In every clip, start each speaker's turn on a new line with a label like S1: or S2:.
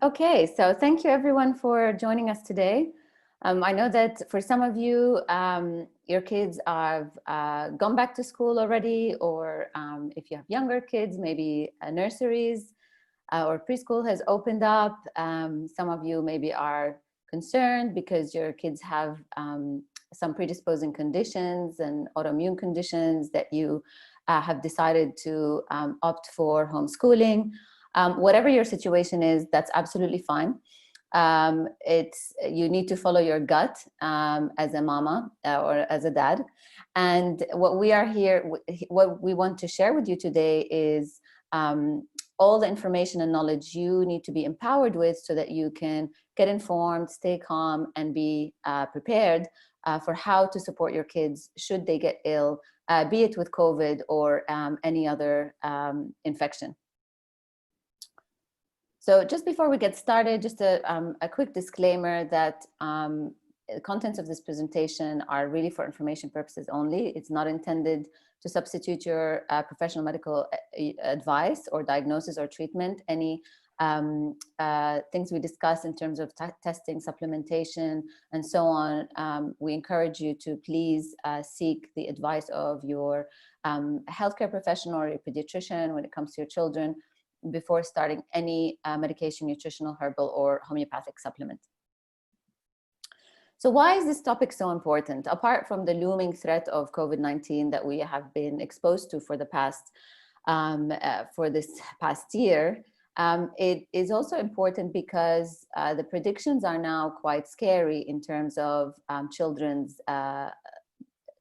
S1: Okay, so thank you everyone for joining us today. I know that for some of you, your kids have gone back to school already, or if you have younger kids, maybe nurseries or preschool has opened up. Some of you maybe are concerned because your kids have some predisposing conditions and autoimmune conditions that you have decided to opt for homeschooling. Whatever your situation is, that's absolutely fine. You need to follow your gut as a mama or as a dad. And what we want to share with you today is all the information and knowledge you need to be empowered with so that you can get informed, stay calm, and be prepared for how to support your kids should they get ill, be it with COVID or any other infection. So just before we get started, just a quick disclaimer that the contents of this presentation are really for information purposes only. It's not intended to substitute your professional medical advice or diagnosis or treatment. Any things we discuss in terms of testing, supplementation, and so on, we encourage you to please seek the advice of your healthcare professional or your pediatrician when it comes to your children before starting any medication, nutritional, herbal, or homeopathic supplement. So why is this topic so important? Apart from the looming threat of COVID-19 that we have been exposed to for the past, for this past year, it is also important because the predictions are now quite scary in terms of children's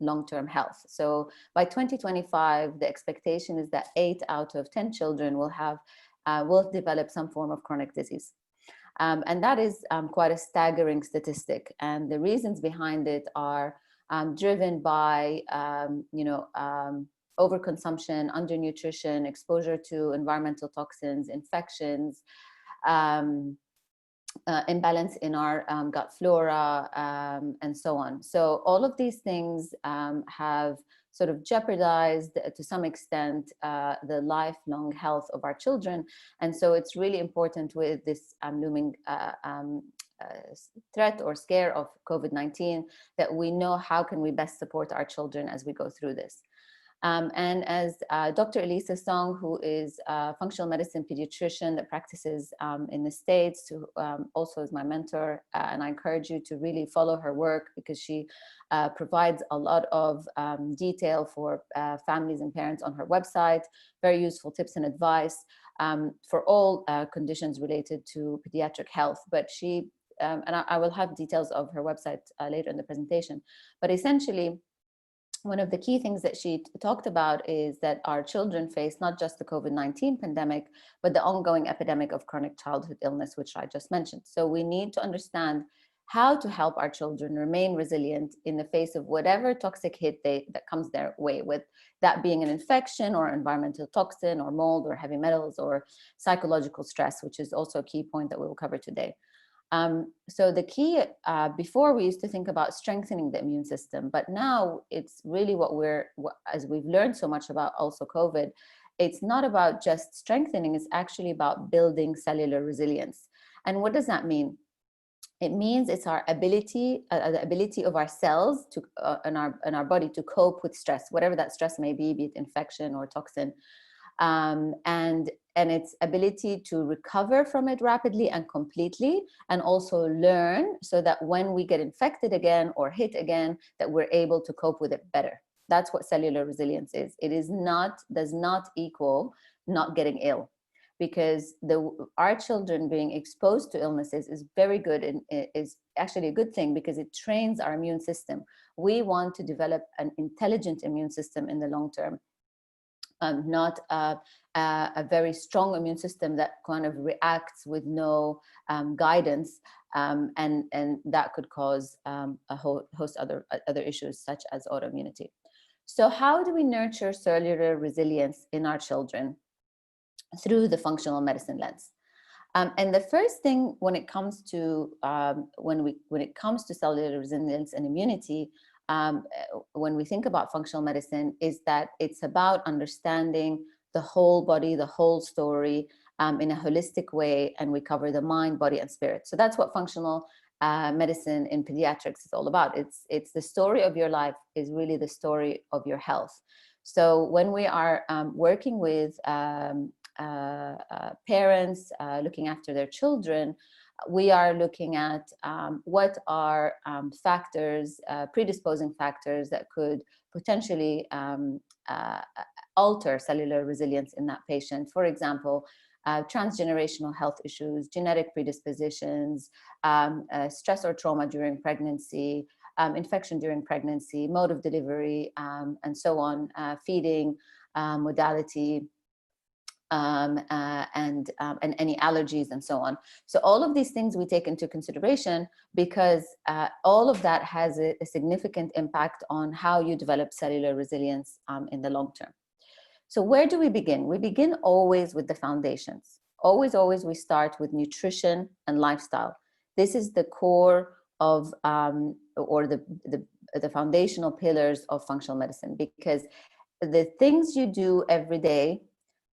S1: long-term health. So by 2025, the expectation is that 8 out of 10 children will develop some form of chronic disease. And that is quite a staggering statistic. And the reasons behind it are driven by, overconsumption, undernutrition, exposure to environmental toxins, infections, imbalance in our gut flora, and so on. So all of these things have sort of jeopardized to some extent the lifelong health of our children. And so it's really important with this looming threat or scare of COVID-19 that we know how can we best support our children as we go through this. And as Dr. Elisa Song, who is a functional medicine pediatrician that practices in the States, who also is my mentor, and I encourage you to really follow her work because she provides a lot of detail for families and parents on her website, very useful tips and advice for all conditions related to pediatric health. But she, and I will have details of her website later in the presentation, but essentially, one of the key things that she talked about is that our children face not just the COVID-19 pandemic, but the ongoing epidemic of chronic childhood illness, which I just mentioned. So we need to understand how to help our children remain resilient in the face of whatever toxic hit that comes their way, with that being an infection or environmental toxin or mold or heavy metals or psychological stress, which is also a key point that we will cover today. So the key, before we used to think about strengthening the immune system, but now it's really as we've learned so much about also COVID, it's not about just strengthening, it's actually about building cellular resilience. And what does that mean? It means it's our ability, the ability of our cells to, in our body to cope with stress, whatever that stress may be it infection or toxin. And its ability to recover from it rapidly and completely, and also learn so that when we get infected again or hit again, that we're able to cope with it better. That's what cellular resilience is. It does not equal not getting ill, because our children being exposed to illnesses is very good and is actually a good thing because it trains our immune system. We want to develop an intelligent immune system in the long term. Not a very strong immune system that kind of reacts with no guidance, and that could cause a host other issues such as autoimmunity. So how do we nurture cellular resilience in our children? Through the functional medicine lens. And the first thing when it comes to cellular resilience and immunity, when we think about functional medicine, is that it's about understanding the whole body, the whole story, in a holistic way, and we cover the mind, body, and spirit. So that's what functional medicine in pediatrics is all about. It's the story of your life is really the story of your health. So when we are working with parents looking after their children, we are looking at what are factors, predisposing factors that could potentially alter cellular resilience in that patient. For example, transgenerational health issues, genetic predispositions, stress or trauma during pregnancy, infection during pregnancy, mode of delivery, and so on, feeding, modality, and any allergies and so on. So all of these things we take into consideration because all of that has a significant impact on how you develop cellular resilience in the long term. So where do we begin? We begin always with the foundations. Always, always we start with nutrition and lifestyle. This is the core of, or the foundational pillars of functional medicine, because the things you do every day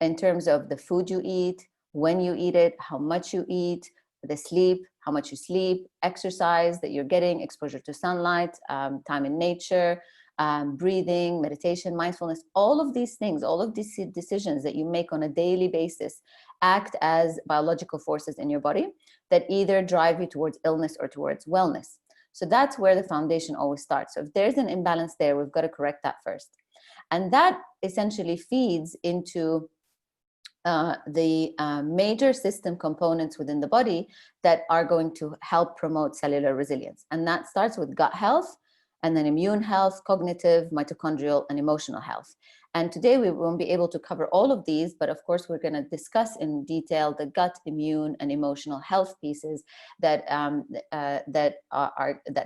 S1: in terms of the food you eat, when you eat it, how much you eat, the sleep, how much you sleep, exercise that you're getting, exposure to sunlight, time in nature, breathing, meditation, mindfulness, all of these things, all of these decisions that you make on a daily basis act as biological forces in your body that either drive you towards illness or towards wellness. So that's where the foundation always starts. So if there's an imbalance there, we've got to correct that first. And that essentially feeds into the major system components within the body that are going to help promote cellular resilience. And that starts with gut health, and then immune health, cognitive, mitochondrial, and emotional health. And today we won't be able to cover all of these, but of course we're going to discuss in detail the gut, immune, and emotional health pieces that that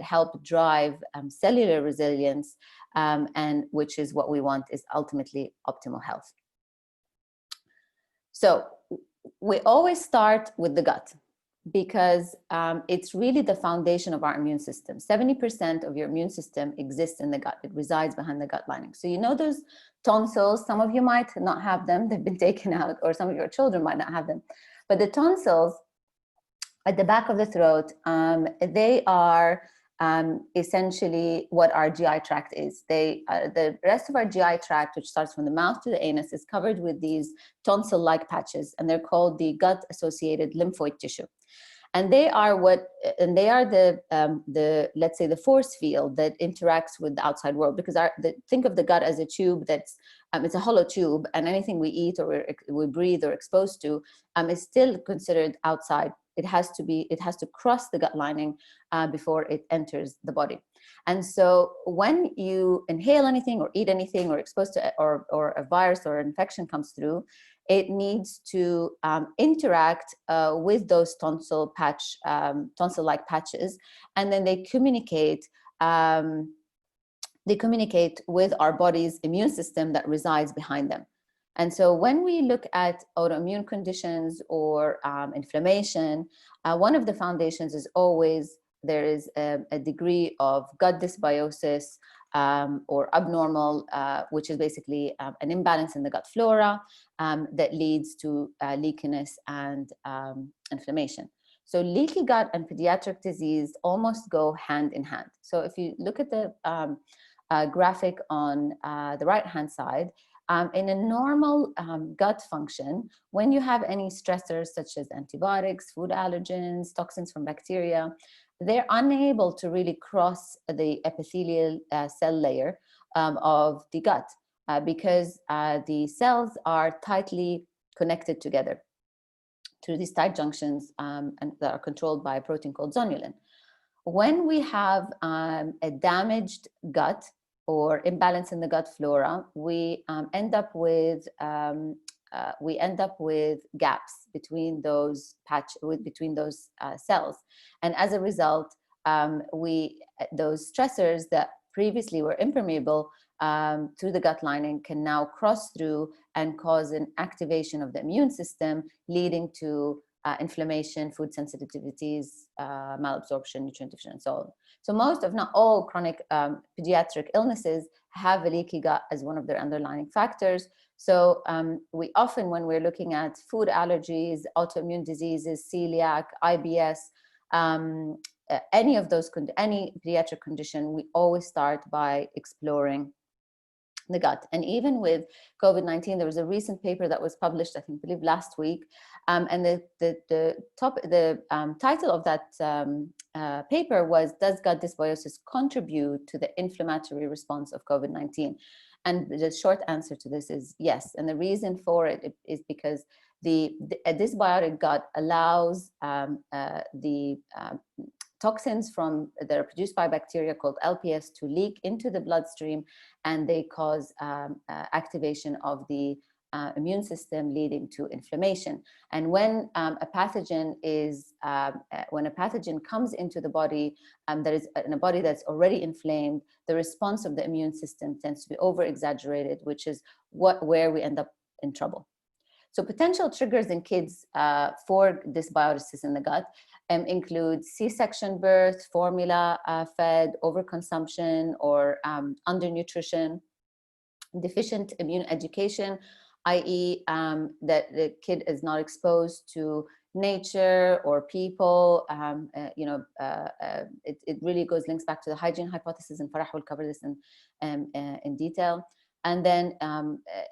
S1: help drive cellular resilience, and which is what we want, is ultimately optimal health. So we always start with the gut because it's really the foundation of our immune system. 70% of your immune system exists in the gut. It resides behind the gut lining. So you know those tonsils, some of you might not have them, they've been taken out, or some of your children might not have them. But the tonsils at the back of the throat, they are essentially what our GI tract is. The rest of our GI tract, which starts from the mouth to the anus, is covered with these tonsil-like patches, and they're called the gut-associated lymphoid tissue. And they are the let's say the force field that interacts with the outside world, because think of the gut as a tube that's it's a hollow tube, and anything we eat or we breathe or exposed to is still considered outside. It has to cross the gut lining before it enters the body. And so when you inhale anything or eat anything or exposed to or a virus or infection comes through, it needs to interact with those tonsil-like patches, and then they communicate with our body's immune system that resides behind them. And so when we look at autoimmune conditions or inflammation, one of the foundations is always there is a degree of gut dysbiosis or abnormal, which is basically an imbalance in the gut flora that leads to leakiness and inflammation. So leaky gut and pediatric disease almost go hand in hand. So if you look at the graphic on the right-hand side, in a normal gut function, when you have any stressors such as antibiotics, food allergens, toxins from bacteria, they're unable to really cross the epithelial cell layer of the gut because the cells are tightly connected together through these tight junctions and that are controlled by a protein called zonulin. When we have a damaged gut or imbalance in the gut flora, we end up with gaps between those cells, and as a result, those stressors that previously were impermeable through the gut lining can now cross through and cause an activation of the immune system, leading to inflammation, food sensitivities, malabsorption, nutrient deficiency, and so on. So most, if not all, chronic pediatric illnesses have a leaky gut as one of their underlying factors. So we often, when we're looking at food allergies, autoimmune diseases, celiac, IBS, any of those, any pediatric condition, we always start by exploring the gut. And even with COVID-19, there was a recent paper that was published, I believe last week, and the title of that paper was, "Does gut dysbiosis contribute to the inflammatory response of COVID-19?" And the short answer to this is yes. And the reason for it is because a dysbiotic gut allows the toxins that are produced by bacteria called LPS to leak into the bloodstream, and they cause activation of the immune system, leading to inflammation. And when a pathogen comes into the body, that is in a body that's already inflamed, the response of the immune system tends to be over-exaggerated, which is where we end up in trouble. So potential triggers in kids for dysbiosis in the gut include C-section birth, formula fed, overconsumption, or undernutrition, deficient immune education, i.e. that the kid is not exposed to nature or people. It really links back to the hygiene hypothesis, and Farah will cover this in detail. And then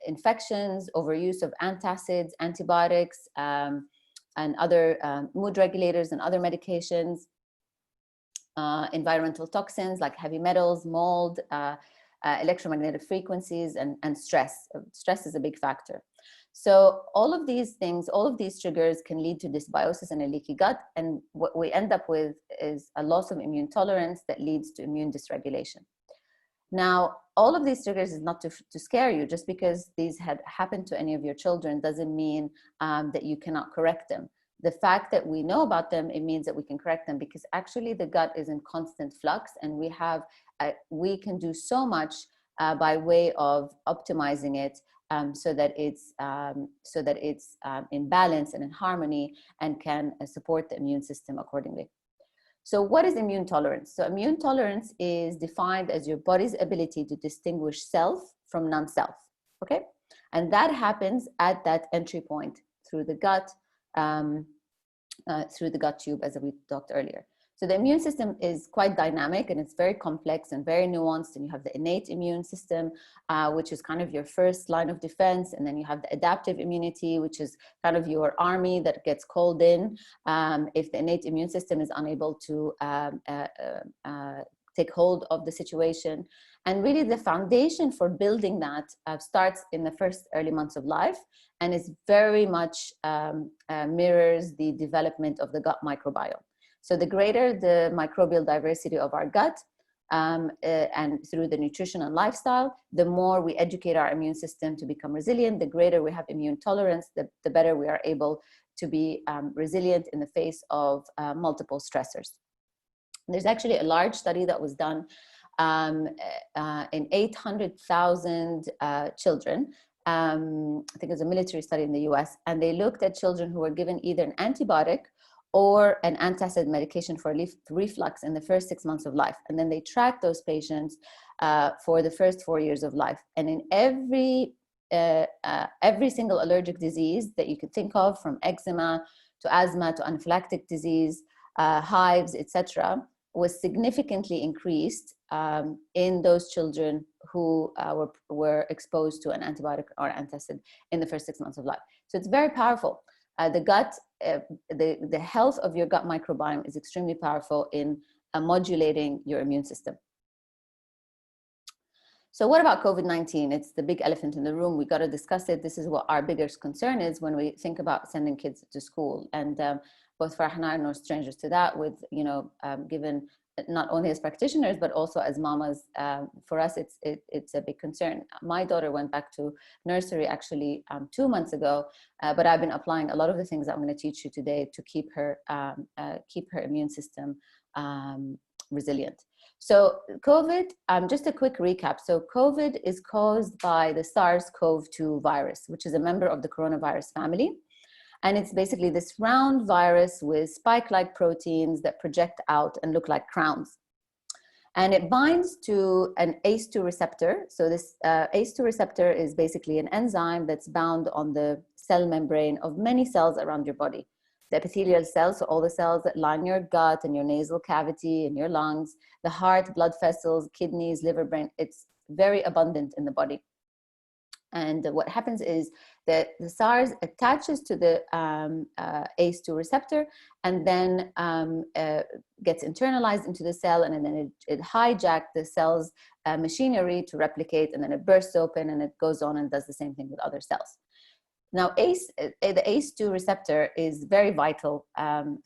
S1: infections, overuse of antacids, antibiotics, and other mood regulators and other medications, environmental toxins like heavy metals, mold, electromagnetic frequencies, and stress. Stress is a big factor. So all of these things, all of these triggers can lead to dysbiosis and a leaky gut. And what we end up with is a loss of immune tolerance that leads to immune dysregulation. Now, all of these triggers is not to scare you. Just because these had happened to any of your children doesn't mean that you cannot correct them. The fact that we know about them, it means that we can correct them, because actually the gut is in constant flux, and we can do so much by way of optimizing it so that it's in balance and in harmony, and can support the immune system accordingly. So what is immune tolerance? So immune tolerance is defined as your body's ability to distinguish self from non-self, okay? And that happens at that entry point through the gut tube, as we talked earlier. So the immune system is quite dynamic, and it's very complex and very nuanced. And you have the innate immune system, which is kind of your first line of defense. And then you have the adaptive immunity, which is kind of your army that gets called in if the innate immune system is unable to take hold of the situation. And really the foundation for building that starts in the first early months of life, and is very much mirrors the development of the gut microbiome. So the greater the microbial diversity of our gut, and through the nutrition and lifestyle, the more we educate our immune system to become resilient, the greater we have immune tolerance, the better we are able to be resilient in the face of multiple stressors. There's actually a large study that was done in 800,000 children. I think it was a military study in the US, and they looked at children who were given either an antibiotic or an antacid medication for reflux in the first 6 months of life. And then they tracked those patients for the first 4 years of life. And in every single allergic disease that you could think of, from eczema to asthma to anaphylactic disease, hives, etc., was significantly increased in those children who were exposed to an antibiotic or antacid in the first 6 months of life. So it's very powerful. The gut, the health of your gut microbiome is extremely powerful in modulating your immune system. So what about COVID-19? It's the big elephant in the room. We got to discuss it. This is what our biggest concern is when we think about sending kids to school. And both Farah and I are no strangers to that, with, given not only as practitioners, but also as mamas. For us, it's a big concern. My daughter went back to nursery actually 2 months ago, but I've been applying a lot of the things I'm going to teach you today to keep her immune system resilient. So COVID, just a quick recap. So COVID is caused by the SARS-CoV-2 virus, which is a member of the coronavirus family. And it's basically this round virus with spike-like proteins that project out and look like crowns. And it binds to an ACE2 receptor. So this ACE2 receptor is basically an enzyme that's bound on the cell membrane of many cells around your body. The epithelial cells, so all the cells that line your gut and your nasal cavity and your lungs, the heart, blood vessels, kidneys, liver, brain, it's very abundant in the body. And what happens is that the SARS attaches to the ACE2 receptor and then gets internalized into the cell, and then it hijacks the cell's machinery to replicate, and then it bursts open and it goes on and does the same thing with other cells. Now, the ACE2 receptor is very vital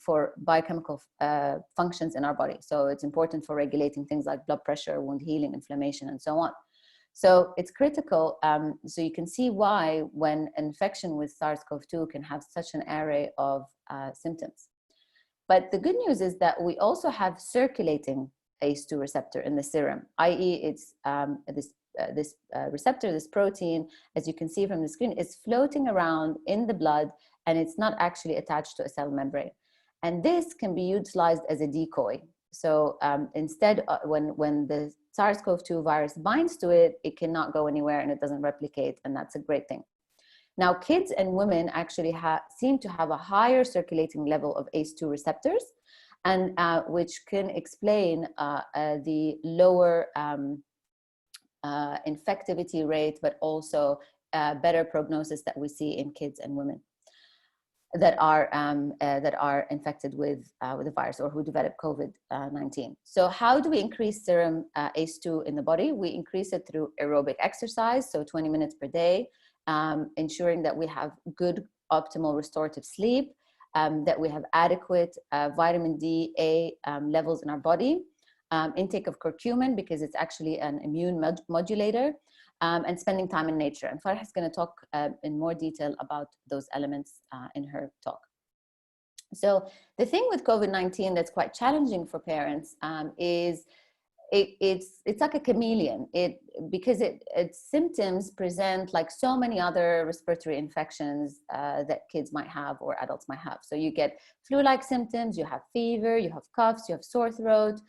S1: for biochemical functions in our body. So it's important for regulating things like blood pressure, wound healing, inflammation, and so on. So it's critical. So you can see why when infection with SARS-CoV-2 can have such an array of symptoms. But the good news is that we also have circulating ACE2 receptor in the serum, i.e. it's this receptor, this protein, as you can see from the screen, is floating around in the blood, and it's not actually attached to a cell membrane. And this can be utilized as a decoy. So instead, when the SARS-CoV-2 virus binds to it, it cannot go anywhere and it doesn't replicate, and that's a great thing. Now, kids and women actually seem to have a higher circulating level of ACE2 receptors, and which can explain the lower infectivity rate, but also better prognosis that we see in kids and women that are infected with the virus or who develop COVID-19. So how do we increase serum ACE2 in the body? We increase it through aerobic exercise, so 20 minutes per day, ensuring that we have good optimal restorative sleep, that we have adequate vitamin D, A levels in our body, intake of curcumin because it's actually an immune modulator, and spending time in nature. And Farah is going to talk in more detail about those elements in her talk. So the thing with COVID-19 that's quite challenging for parents is it's like a chameleon. Because its symptoms present like so many other respiratory infections that kids might have or adults might have. So you get flu-like symptoms, you have fever, you have coughs, you have sore throat,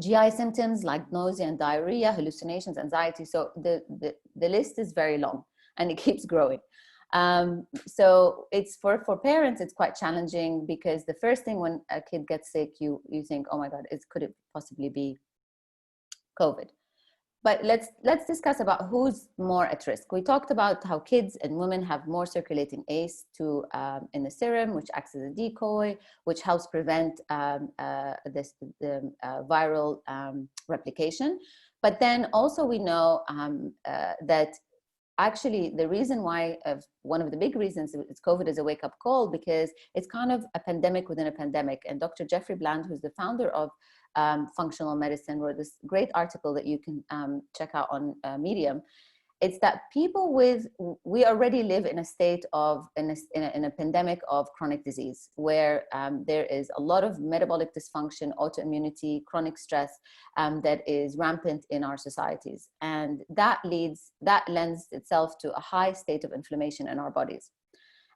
S1: GI symptoms like nausea and diarrhea, hallucinations, anxiety. So the list is very long and it keeps growing. So it's for parents, it's quite challenging because the first thing when a kid gets sick, you think, oh my God, could it possibly be COVID? But let's discuss about who's more at risk. We talked about how kids and women have more circulating ACE2 in the serum, which acts as a decoy, which helps prevent the viral replication. But then also we know that actually the reason why, one of the big reasons COVID is a wake-up call, because it's kind of a pandemic within a pandemic. And Dr. Jeffrey Bland, who's the founder of functional medicine, wrote this great article that you can check out on Medium. It's that we already live in a state of, in a pandemic of chronic disease, where there is a lot of metabolic dysfunction, autoimmunity, chronic stress that is rampant in our societies. And that lends itself to a high state of inflammation in our bodies.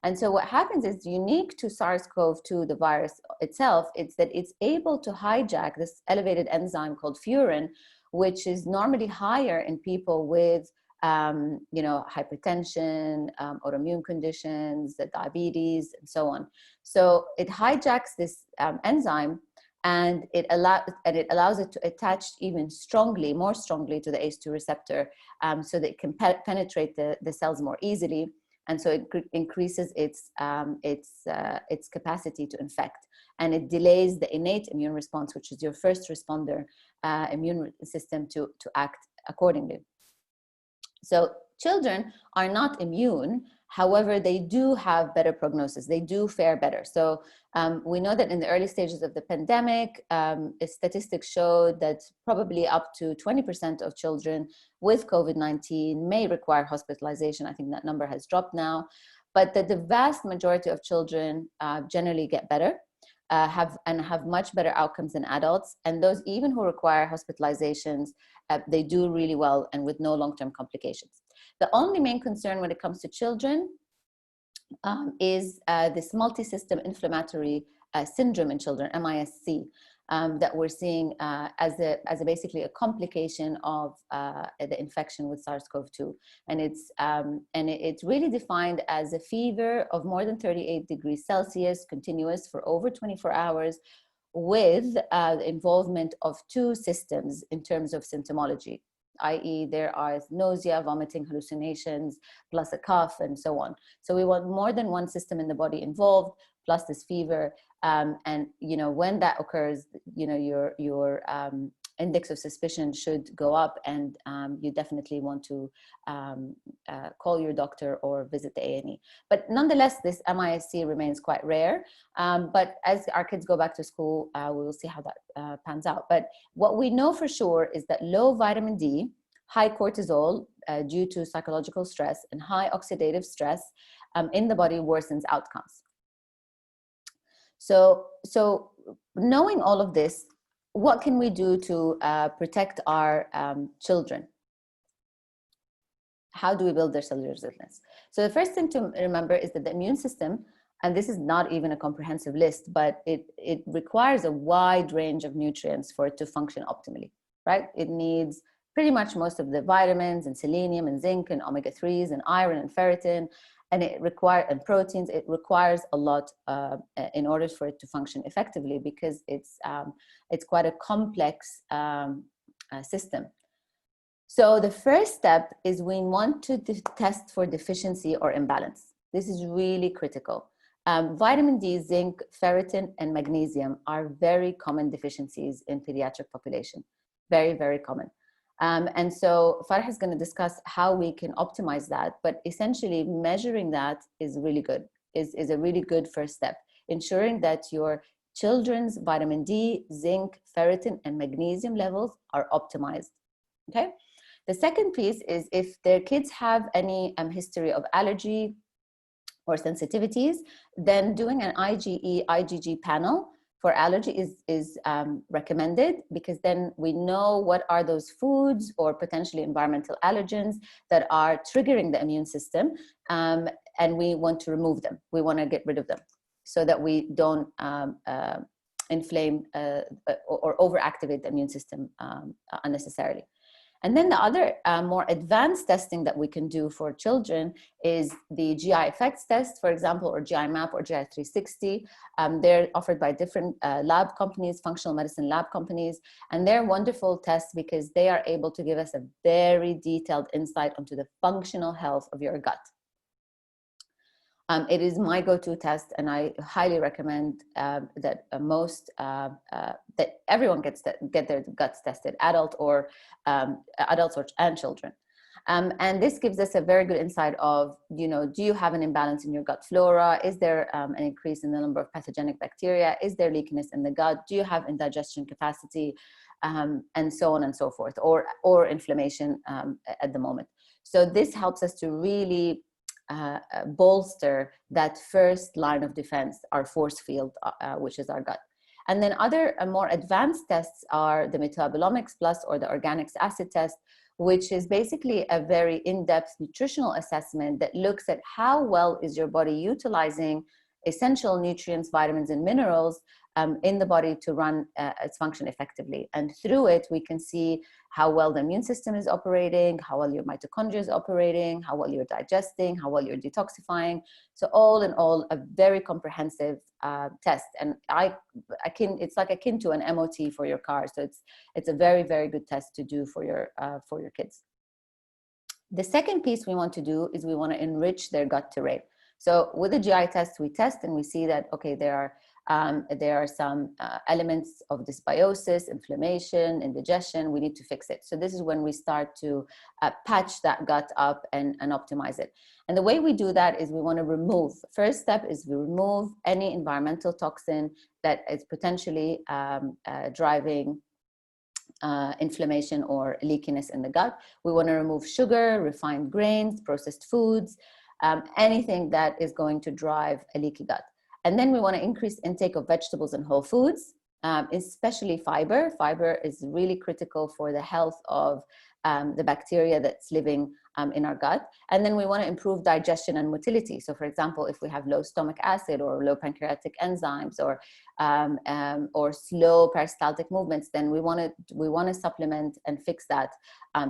S1: And so what happens is unique to SARS-CoV-2, the virus itself, it's that it's able to hijack this elevated enzyme called furin, which is normally higher in people with hypertension, autoimmune conditions, diabetes, and so on. So it hijacks this enzyme, and it allows it to attach even more strongly to the ACE2 receptor, so that it can penetrate the cells more easily. And so it increases its capacity to infect, and it delays the innate immune response, which is your first responder immune system to act accordingly. So children are not immune. However, they do have better prognosis. They do fare better. So we know that in the early stages of the pandemic, statistics showed that probably up to 20% of children with COVID-19 may require hospitalization. I think that number has dropped now, but that the vast majority of children generally get better, have much better outcomes than adults. And those even who require hospitalizations, they do really well and with no long-term complications. The only main concern when it comes to children is this multi-system inflammatory syndrome in children, MISC, that we're seeing as a basically a complication of the infection with SARS-CoV-2, and it's really defined as a fever of more than 38 degrees Celsius, continuous for over 24 hours, with the involvement of two systems in terms of symptomology, i.e. there are nausea, vomiting, hallucinations, plus a cough, and so on. So we want more than one system in the body involved, plus this fever. And when that occurs, your index of suspicion should go up, and you definitely want to call your doctor or visit the A&E. But nonetheless, this MISC remains quite rare. But as our kids go back to school, we will see how that pans out. But what we know for sure is that low vitamin D, high cortisol due to psychological stress, and high oxidative stress in the body worsens outcomes. So knowing all of this, what can we do to protect our children? How do we build their cellular resilience? So the first thing to remember is that the immune system, and this is not even a comprehensive list, but it requires a wide range of nutrients for it to function optimally, right? It needs pretty much most of the vitamins and selenium and zinc and omega-3s and iron and ferritin, and and proteins. It requires a lot in order for it to function effectively, because it's quite a complex system. So the first step is we want to test for deficiency or imbalance. This is really critical. Vitamin D, zinc, ferritin, and magnesium are very common deficiencies in pediatric population. Very, very common. And so Farah is going to discuss how we can optimize that, but essentially measuring that is really good, is a really good first step, ensuring that your children's vitamin D, zinc, ferritin, and magnesium levels are optimized, okay? The second piece is if their kids have any history of allergy or sensitivities, then doing an IgE, IgG panel for allergy is recommended, because then we know what are those foods or potentially environmental allergens that are triggering the immune system, and we want to remove them. We want to get rid of them so that we don't inflame or overactivate the immune system unnecessarily. And then the other more advanced testing that we can do for children is the GI effects test, for example, or GI map or GI 360. They're offered by different lab companies, functional medicine lab companies, and they're wonderful tests because they are able to give us a very detailed insight onto the functional health of your gut. It is my go-to test, and I highly recommend that that everyone get their guts tested, adults and children. And this gives us a very good insight of, do you have an imbalance in your gut flora? Is there an increase in the number of pathogenic bacteria? Is there leakiness in the gut? Do you have indigestion capacity? And so on and so forth, or inflammation at the moment. So this helps us to really bolster that first line of defense, our force field, which is our gut. And then other more advanced tests are the metabolomics plus or the organics acid test, which is basically a very in-depth nutritional assessment that looks at how well is your body utilizing essential nutrients, vitamins, and minerals in the body to run its function effectively. And through it, we can see how well the immune system is operating, how well your mitochondria is operating, how well you're digesting, how well you're detoxifying. So all in all, a very comprehensive test. And it's like akin to an MOT for your car. So it's a very, very good test to do for your kids. The second piece we want to do is we want to enrich their gut terrain. So with the GI test, we test and we see that, okay, there are some elements of dysbiosis, inflammation, indigestion. We need to fix it. So this is when we start to patch that gut up and optimize it. And the way we do that is we want to remove. First step is we remove any environmental toxin that is potentially driving inflammation or leakiness in the gut. We want to remove sugar, refined grains, processed foods, anything that is going to drive a leaky gut. And then we want to increase intake of vegetables and whole foods. especially fiber. Fiber is really critical for the health of the bacteria that's living in our gut. And then we want to improve digestion and motility. So for example, if we have low stomach acid or low pancreatic enzymes or slow peristaltic movements, then we want to supplement and fix that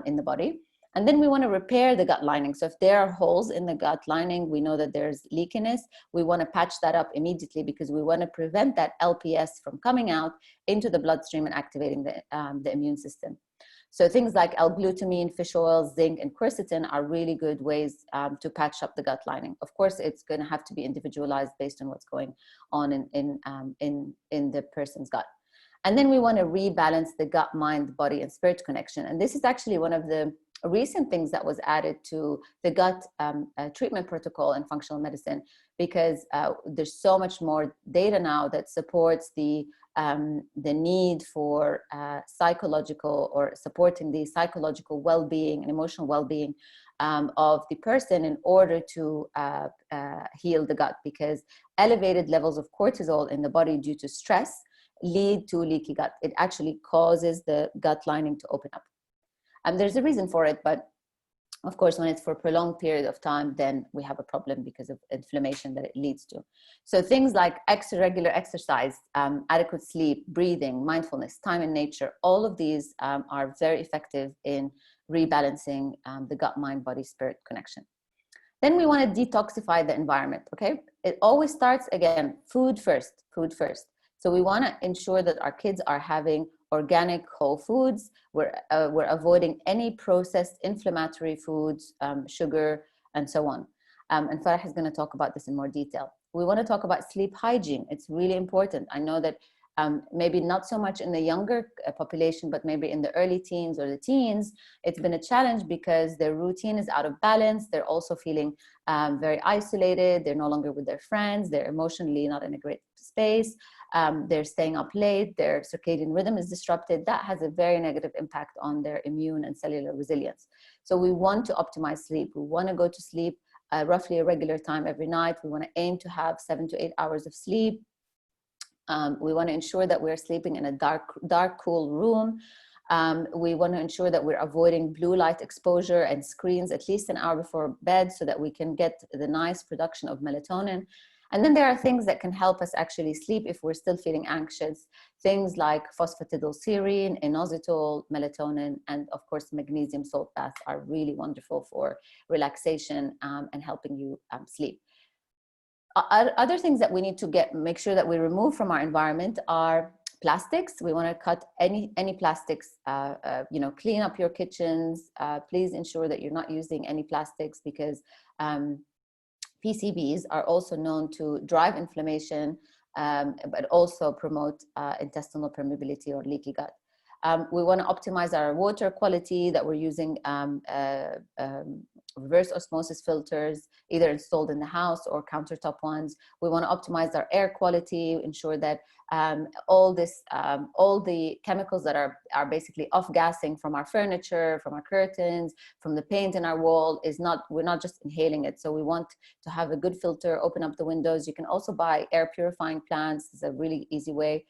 S1: in the body. And then we want to repair the gut lining. So if there are holes in the gut lining, we know that there's leakiness, we want to patch that up immediately because we want to prevent that LPS from coming out into the bloodstream and activating the immune system. So things like L-glutamine, fish oil, zinc, and quercetin are really good ways to patch up the gut lining. Of course, it's going to have to be individualized based on what's going on in the person's gut. And then we want to rebalance the gut, mind, body, and spirit connection. And this is actually one of the recent things that was added to the gut treatment protocol in functional medicine, because there's so much more data now that supports the need for psychological or supporting the psychological well-being and emotional well-being of the person in order to heal the gut, because elevated levels of cortisol in the body due to stress lead to leaky gut. It actually causes the gut lining to open up. There's a reason for it, but of course, when it's for a prolonged period of time, then we have a problem because of inflammation that it leads to. So things like regular exercise, adequate sleep, breathing, mindfulness, time in nature, all of these are very effective in rebalancing the gut, mind, body, spirit connection. Then we want to detoxify the environment, okay? It always starts, again, food first, food first. So we want to ensure that our kids are having organic whole foods. We're avoiding any processed inflammatory foods, sugar, and so on. And Farah is going to talk about this in more detail. We want to talk about sleep hygiene. It's really important. I know that maybe not so much in the younger population, but maybe in the early teens or the teens, it's been a challenge because their routine is out of balance. They're also feeling very isolated. They're no longer with their friends. They're emotionally not in a great space. They're staying up late. Their circadian rhythm is disrupted. That has a very negative impact on their immune and cellular resilience. So we want to optimize sleep. We want to go to sleep roughly a regular time every night. We want to aim to have 7 to 8 hours of sleep. We want to ensure that we're sleeping in a dark, cool room. We want to ensure that we're avoiding blue light exposure and screens at least an hour before bed so that we can get the nice production of melatonin. And then there are things that can help us actually sleep if we're still feeling anxious. Things like phosphatidylserine, inositol, melatonin, and of course, magnesium salt baths are really wonderful for relaxation and helping you sleep. Other things that we need to make sure that we remove from our environment are plastics. We want to cut any plastics, clean up your kitchens. Please ensure that you're not using any plastics because PCBs are also known to drive inflammation, but also promote intestinal permeability or leaky gut. We want to optimize our water quality, that we're using reverse osmosis filters, either installed in the house or countertop ones. We want to optimize our air quality, ensure that all the chemicals that are basically off-gassing from our furniture, from our curtains, from the paint in our wall we're not just inhaling it. So we want to have a good filter, open up the windows. You can also buy air purifying plants. It's a really easy way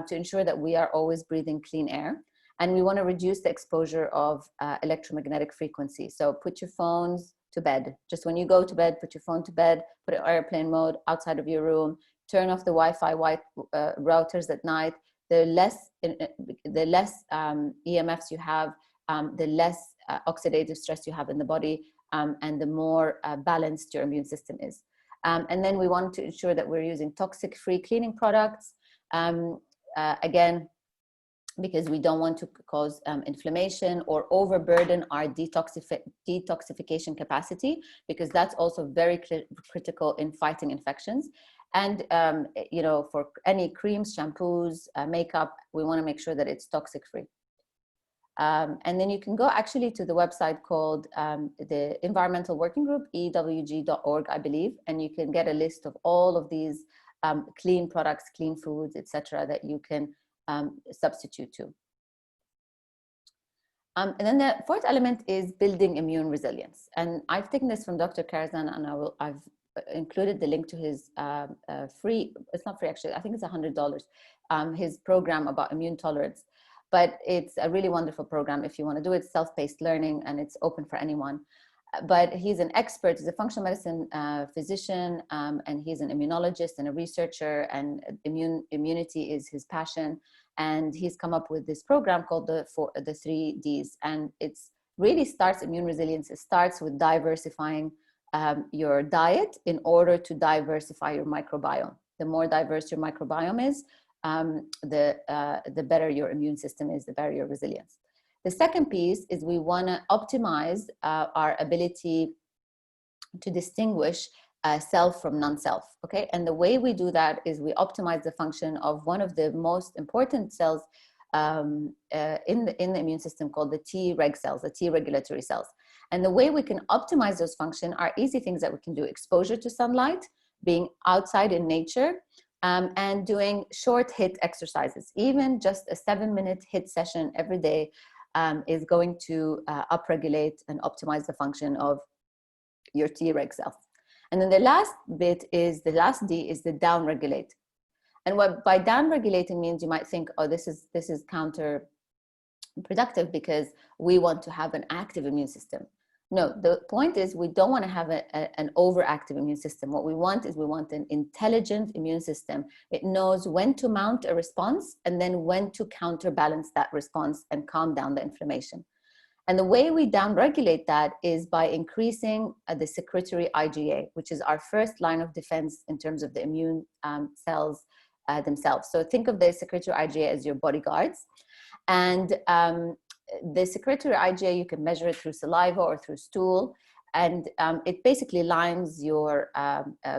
S1: to ensure that we are always breathing clean air. And we want to reduce the exposure of electromagnetic frequency. So put your phones to bed. Just when you go to bed, put your phone to bed, put it airplane mode outside of your room, turn off the Wi-Fi routers at night. The less EMFs you have, the less oxidative stress you have in the body, and the more balanced your immune system is. And then we want to ensure that we're using toxic-free cleaning products. Again, because we don't want to cause inflammation or overburden our detoxification capacity, because that's also very critical in fighting infections. And, for any creams, shampoos, makeup, we want to make sure that it's toxic free. And then you can go actually to the website called the Environmental Working Group, ewg.org, I believe, and you can get a list of all of these clean products, clean foods, etc., that you can substitute to. And then the fourth element is building immune resilience. And I've taken this from Dr. Karzan, and I've included the link to his free, it's not free actually, I think it's $100, his program about immune tolerance. But it's a really wonderful program if you want to do it, self-paced learning, and it's open for anyone. But he's an expert, he's a functional medicine physician, and he's an immunologist and a researcher, and immunity is his passion. And he's come up with this program called the 3Ds. And it's really starts immune resilience. It starts with diversifying your diet in order to diversify your microbiome. The more diverse your microbiome is, the better your immune system is, the better your resilience. The second piece is we want to optimize our ability to distinguish self from non-self, okay? And the way we do that is we optimize the function of one of the most important cells in the immune system called the T-reg cells, the T regulatory cells. And the way we can optimize those functions are easy things that we can do: exposure to sunlight, being outside in nature, and doing short HIIT exercises. Even just a 7-minute HIIT session every day is going to upregulate and optimize the function of your Treg cells. And then the last bit is, the last D is the downregulate. And what by downregulating means, you might think, oh, this is counterproductive because we want to have an active immune system. No, the point is we don't want to have an overactive immune system. What we want is we want an intelligent immune system. It knows when to mount a response and then when to counterbalance that response and calm down the inflammation. And the way we downregulate that is by increasing the secretory IgA, which is our first line of defense in terms of the immune cells themselves. So think of the secretory IgA as your bodyguards. And the secretory IgA, you can measure it through saliva or through stool, and it basically lines your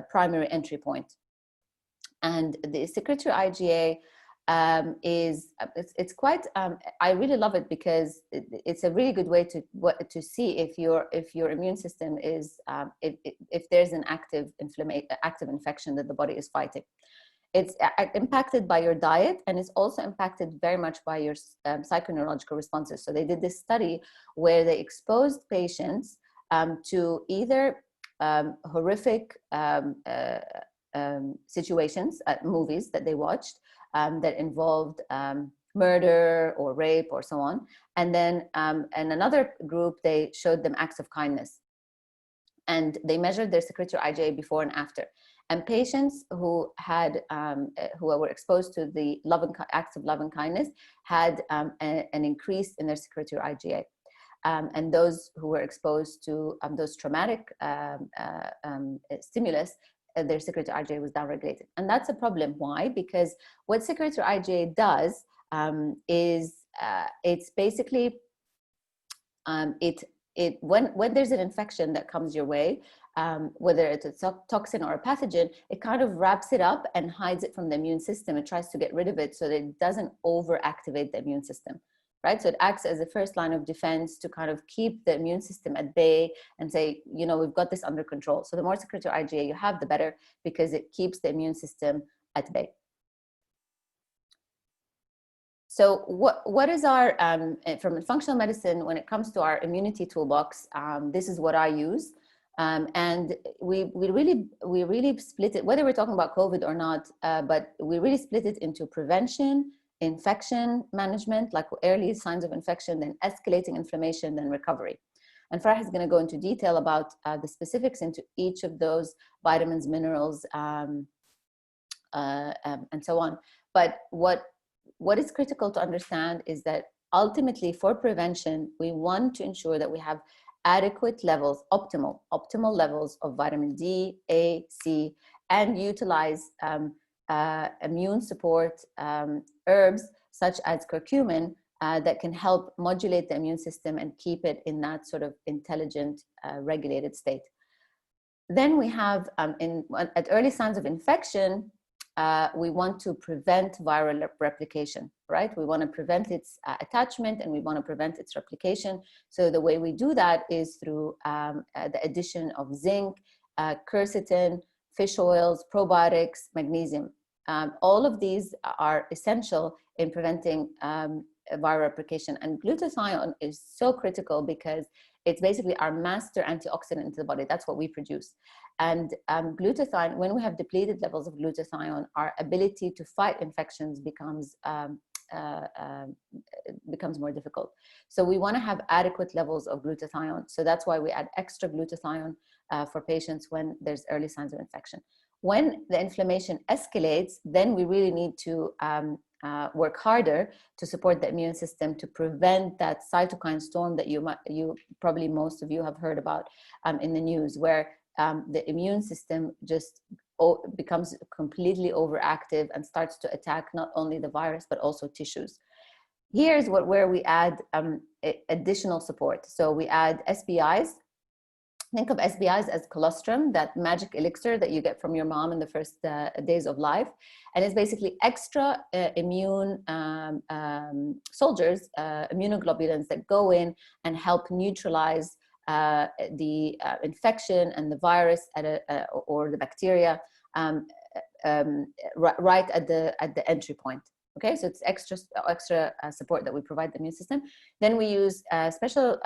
S1: primary entry point. And the secretory IgA it's quite, I really love it because it's a really good way to see if your immune system is, if there's an active infection that the body is fighting. It's impacted by your diet, and it's also impacted very much by your psychoneurological responses. So they did this study where they exposed patients to either horrific situations, movies that they watched that involved murder or rape or so on. And then in another group, they showed them acts of kindness. And they measured their secretory IgA before and after. And patients who had who were exposed to the acts of love and kindness had an increase in their secretory IgA. And those who were exposed to those traumatic stimulus, their secretory IgA was downregulated. And that's a problem. Why? Because what secretory IgA does is it's basically when there's an infection that comes your way, whether it's a toxin or a pathogen, it kind of wraps it up and hides it from the immune system. It tries to get rid of it so that it doesn't overactivate the immune system, right? So it acts as a first line of defense to kind of keep the immune system at bay and say, you know, we've got this under control. So the more secretory IgA you have, the better, because it keeps the immune system at bay. So what is our, from functional medicine, when it comes to our immunity toolbox, this is what I use. And we really split it, whether we're talking about COVID or not, but we really split it into prevention, infection management, like early signs of infection, then escalating inflammation, then recovery. And Farah is going to go into detail about the specifics into each of those vitamins, minerals, and so on. But what is critical to understand is that ultimately for prevention, we want to ensure that we have adequate levels, optimal levels of vitamin D, A, C, and utilize immune support herbs such as curcumin that can help modulate the immune system and keep it in that sort of intelligent, regulated state. Then we have, at early signs of infection, we want to prevent viral replication, right? We want to prevent its attachment, and we want to prevent its replication. So the way we do that is through the addition of zinc, quercetin, fish oils, probiotics, magnesium. All of these are essential in preventing viral replication. And glutathione is so critical because it's basically our master antioxidant into the body. That's what we produce. And glutathione, when we have depleted levels of glutathione, our ability to fight infections becomes more difficult. So we want to have adequate levels of glutathione. So that's why we add extra glutathione for patients when there's early signs of infection. When the inflammation escalates, then we really need to work harder to support the immune system to prevent that cytokine storm that you probably most of you have heard about in the news, where the immune system just becomes completely overactive and starts to attack not only the virus but also tissues. Here's where we add additional support. So we add SBIs. Think of SBIs as colostrum, that magic elixir that you get from your mom in the first days of life. And it's basically extra immune soldiers, immunoglobulins that go in and help neutralize the infection and the virus or the bacteria right at the entry point. Okay, so it's extra support that we provide the immune system. Then we use special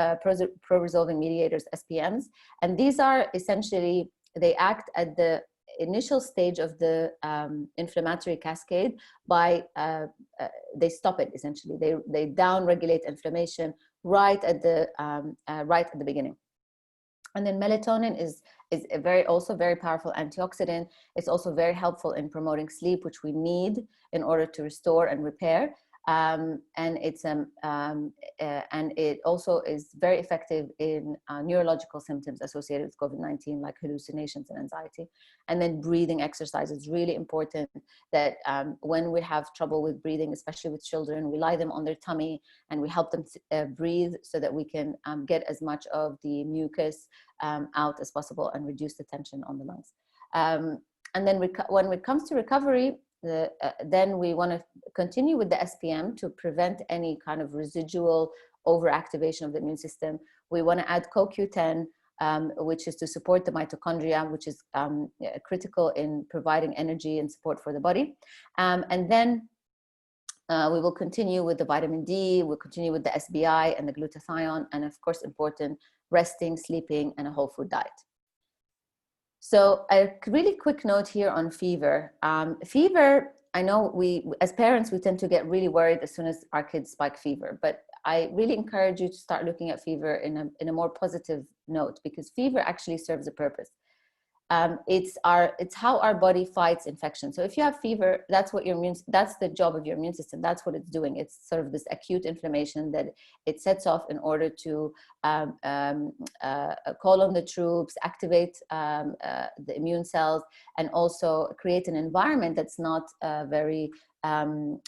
S1: pro-resolving mediators, SPMs, and these are essentially, they act at the initial stage of the inflammatory cascade by, they stop it essentially. They down-regulate inflammation right at the beginning. And then melatonin is also very powerful antioxidant. It's also very helpful in promoting sleep, which we need in order to restore and repair. And it also is very effective in neurological symptoms associated with COVID-19, like hallucinations and anxiety. And then breathing exercise is really important, that when we have trouble with breathing, especially with children, we lie them on their tummy and we help them breathe so that we can get as much of the mucus out as possible and reduce the tension on the lungs. And then when it comes to recovery, then we want to continue with the SPM to prevent any kind of residual overactivation of the immune system. We want to add CoQ10, which is to support the mitochondria, which is critical in providing energy and support for the body. And then we will continue with the vitamin D, we'll continue with the SBI and the glutathione, and of course, important, resting, sleeping, and a whole food diet. So a really quick note here on fever. Fever, I know as parents, we tend to get really worried as soon as our kids spike fever, but I really encourage you to start looking at fever in a more positive note, because fever actually serves a purpose. It's how our body fights infection. So if you have fever, that's the job of your immune system. That's what it's doing. It's sort of this acute inflammation that it sets off in order to call on the troops, activate the immune cells, and also create an environment that's not an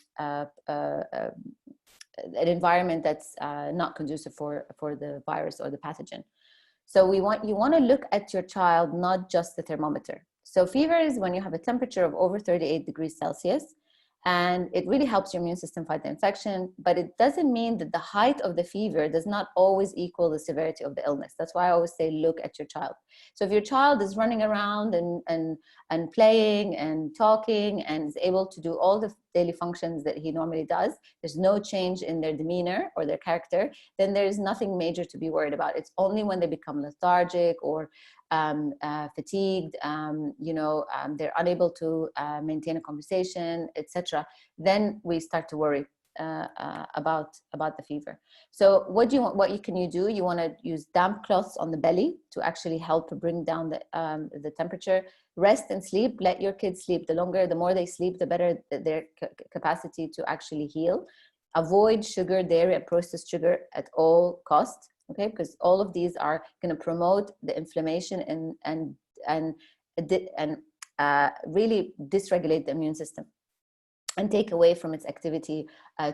S1: environment that's not conducive for the virus or the pathogen. So you want to look at your child, not just the thermometer. So fever is when you have a temperature of over 38 degrees Celsius, and it really helps your immune system fight the infection, but it doesn't mean that the height of the fever does not always equal the severity of the illness. That's why I always say, look at your child. So if your child is running around and playing and talking and is able to do all the daily functions that he normally does, there's no change in their demeanor or their character, then there's nothing major to be worried about. It's only when they become lethargic or fatigued, they're unable to maintain a conversation, etc., then we start to worry about the fever. So what can you do? You want to use damp cloths on the belly to actually help to bring down the temperature. Rest and sleep. Let your kids sleep. The more they sleep, the better their capacity to actually heal. Avoid sugar, dairy, and processed sugar at all costs. Okay, because all of these are going to promote the inflammation and really dysregulate the immune system and take away from its activity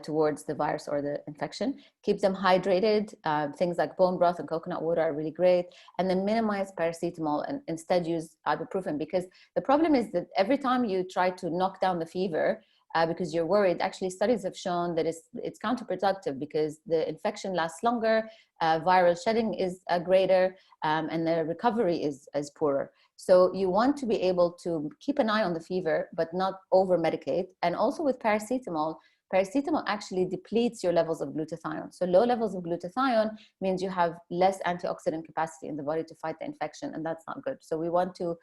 S1: towards the virus or the infection. Keep them hydrated. Things like bone broth and coconut water are really great. And then minimize paracetamol and instead use ibuprofen, because the problem is that every time you try to knock down the fever, because you're worried, actually studies have shown that it's counterproductive, because the infection lasts longer, viral shedding is greater, and the recovery is poorer. So you want to be able to keep an eye on the fever, but not over medicate. And also with paracetamol, paracetamol actually depletes your levels of glutathione. So low levels of glutathione means you have less antioxidant capacity in the body to fight the infection, and that's not good. So we want to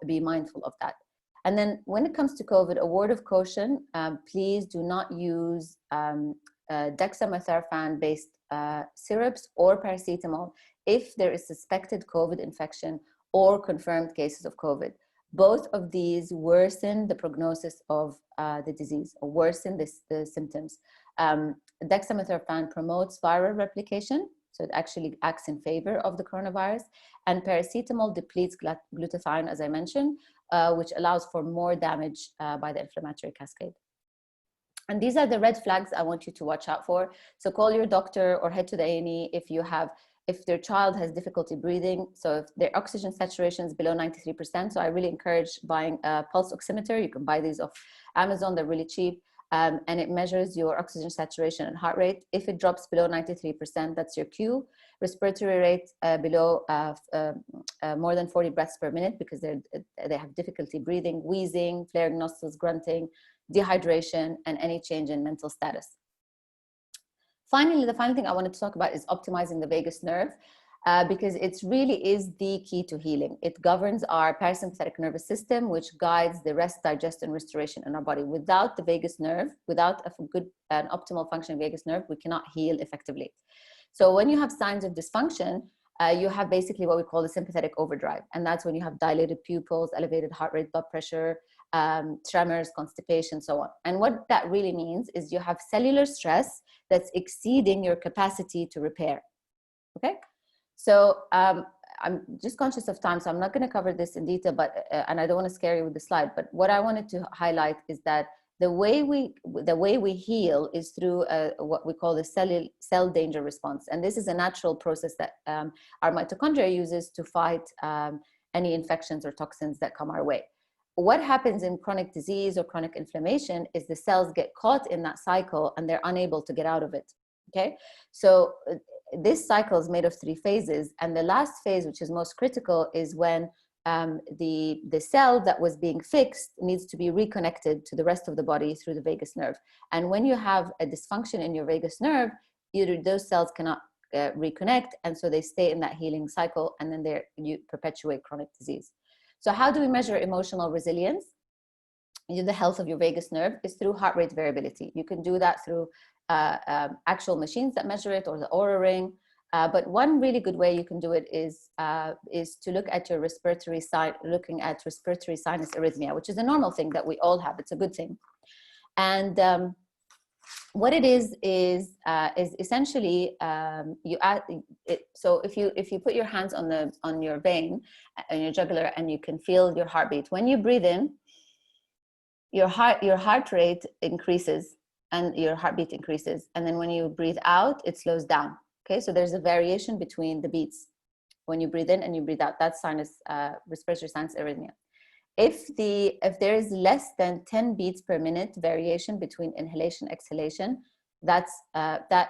S1: be mindful of that. And then when it comes to COVID, a word of caution, please do not use dexamethasone-based syrups or paracetamol if there is suspected COVID infection or confirmed cases of COVID. Both of these worsen the prognosis of the disease, or worsen the symptoms. Dexamethasone promotes viral replication, so it actually acts in favor of the coronavirus, and paracetamol depletes glutathione, as I mentioned, which allows for more damage by the inflammatory cascade. And these are the red flags I want you to watch out for. So call your doctor or head to the A&E if their child has difficulty breathing. So if their oxygen saturation is below 93%. So I really encourage buying a pulse oximeter. You can buy these off Amazon, they're really cheap. And it measures your oxygen saturation and heart rate. If it drops below 93%, that's your cue. Respiratory rate below more than 40 breaths per minute, because they have difficulty breathing, wheezing, flaring nostrils, grunting, dehydration, and any change in mental status. Finally, the final thing I wanted to talk about is optimizing the vagus nerve, because it really is the key to healing. It governs our parasympathetic nervous system, which guides the rest, digest, and restoration in our body. Without the vagus nerve, without a good and optimal functioning vagus nerve, we cannot heal effectively. So when you have signs of dysfunction, you have basically what we call the sympathetic overdrive. And that's when you have dilated pupils, elevated heart rate, blood pressure, tremors, constipation, so on. And what that really means is you have cellular stress that's exceeding your capacity to repair. Okay? So I'm just conscious of time, so I'm not going to cover this in detail, but and I don't want to scare you with the slide. But what I wanted to highlight is that the way we heal is through what we call the cell danger response, and this is a natural process that our mitochondria uses to fight any infections or toxins that come our way. What happens in chronic disease or chronic inflammation is the cells get caught in that cycle and they're unable to get out of it. Okay, so this cycle is made of 3 phases, and the last phase, which is most critical, is when the cell that was being fixed needs to be reconnected to the rest of the body through the vagus nerve. And when you have a dysfunction in your vagus nerve, either those cells cannot reconnect, and so they stay in that healing cycle, and then you perpetuate chronic disease. So how do we measure emotional resilience? The health of your vagus nerve is through heart rate variability. You can do that through actual machines that measure it, or the Oura Ring. But one really good way you can do it is to look at your respiratory looking at respiratory sinus arrhythmia, which is a normal thing that we all have. It's a good thing. And what it is essentially you add it. So if you put your hands on your vein, on your jugular, and you can feel your heartbeat. When you breathe in, your heart rate increases and your heartbeat increases, and then when you breathe out, it slows down. Okay, so there's a variation between the beats when you breathe in and you breathe out. That's respiratory sinus arrhythmia. If there is less than 10 beats per minute variation between inhalation and exhalation, that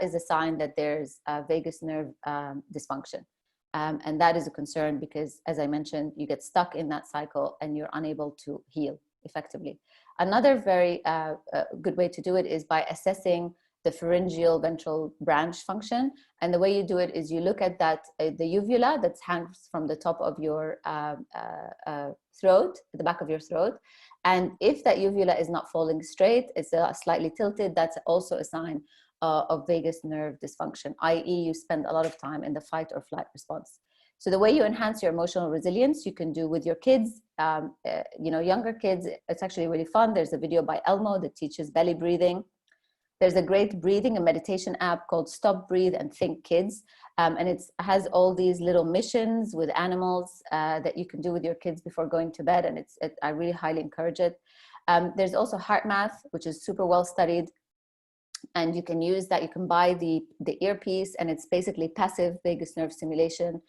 S1: is a sign that there's vagus nerve dysfunction. And that is a concern because, as I mentioned, you get stuck in that cycle and you're unable to heal effectively. Another very good way to do it is by assessing the pharyngeal ventral branch function. And the way you do it is you look at the uvula that hangs from the top of your throat, the back of your throat. And if that uvula is not falling straight, it's slightly tilted, that's also a sign of vagus nerve dysfunction, i.e. you spend a lot of time in the fight or flight response. So the way you enhance your emotional resilience, you can do with your kids, younger kids. It's actually really fun. There's a video by Elmo that teaches belly breathing. There's a great breathing and meditation app called Stop, Breathe, and Think Kids. And it has all these little missions with animals that you can do with your kids before going to bed. And I really highly encourage it. There's also Heart Math, which is super well studied. And you can use that. You can buy the earpiece, and it's basically passive vagus nerve stimulation.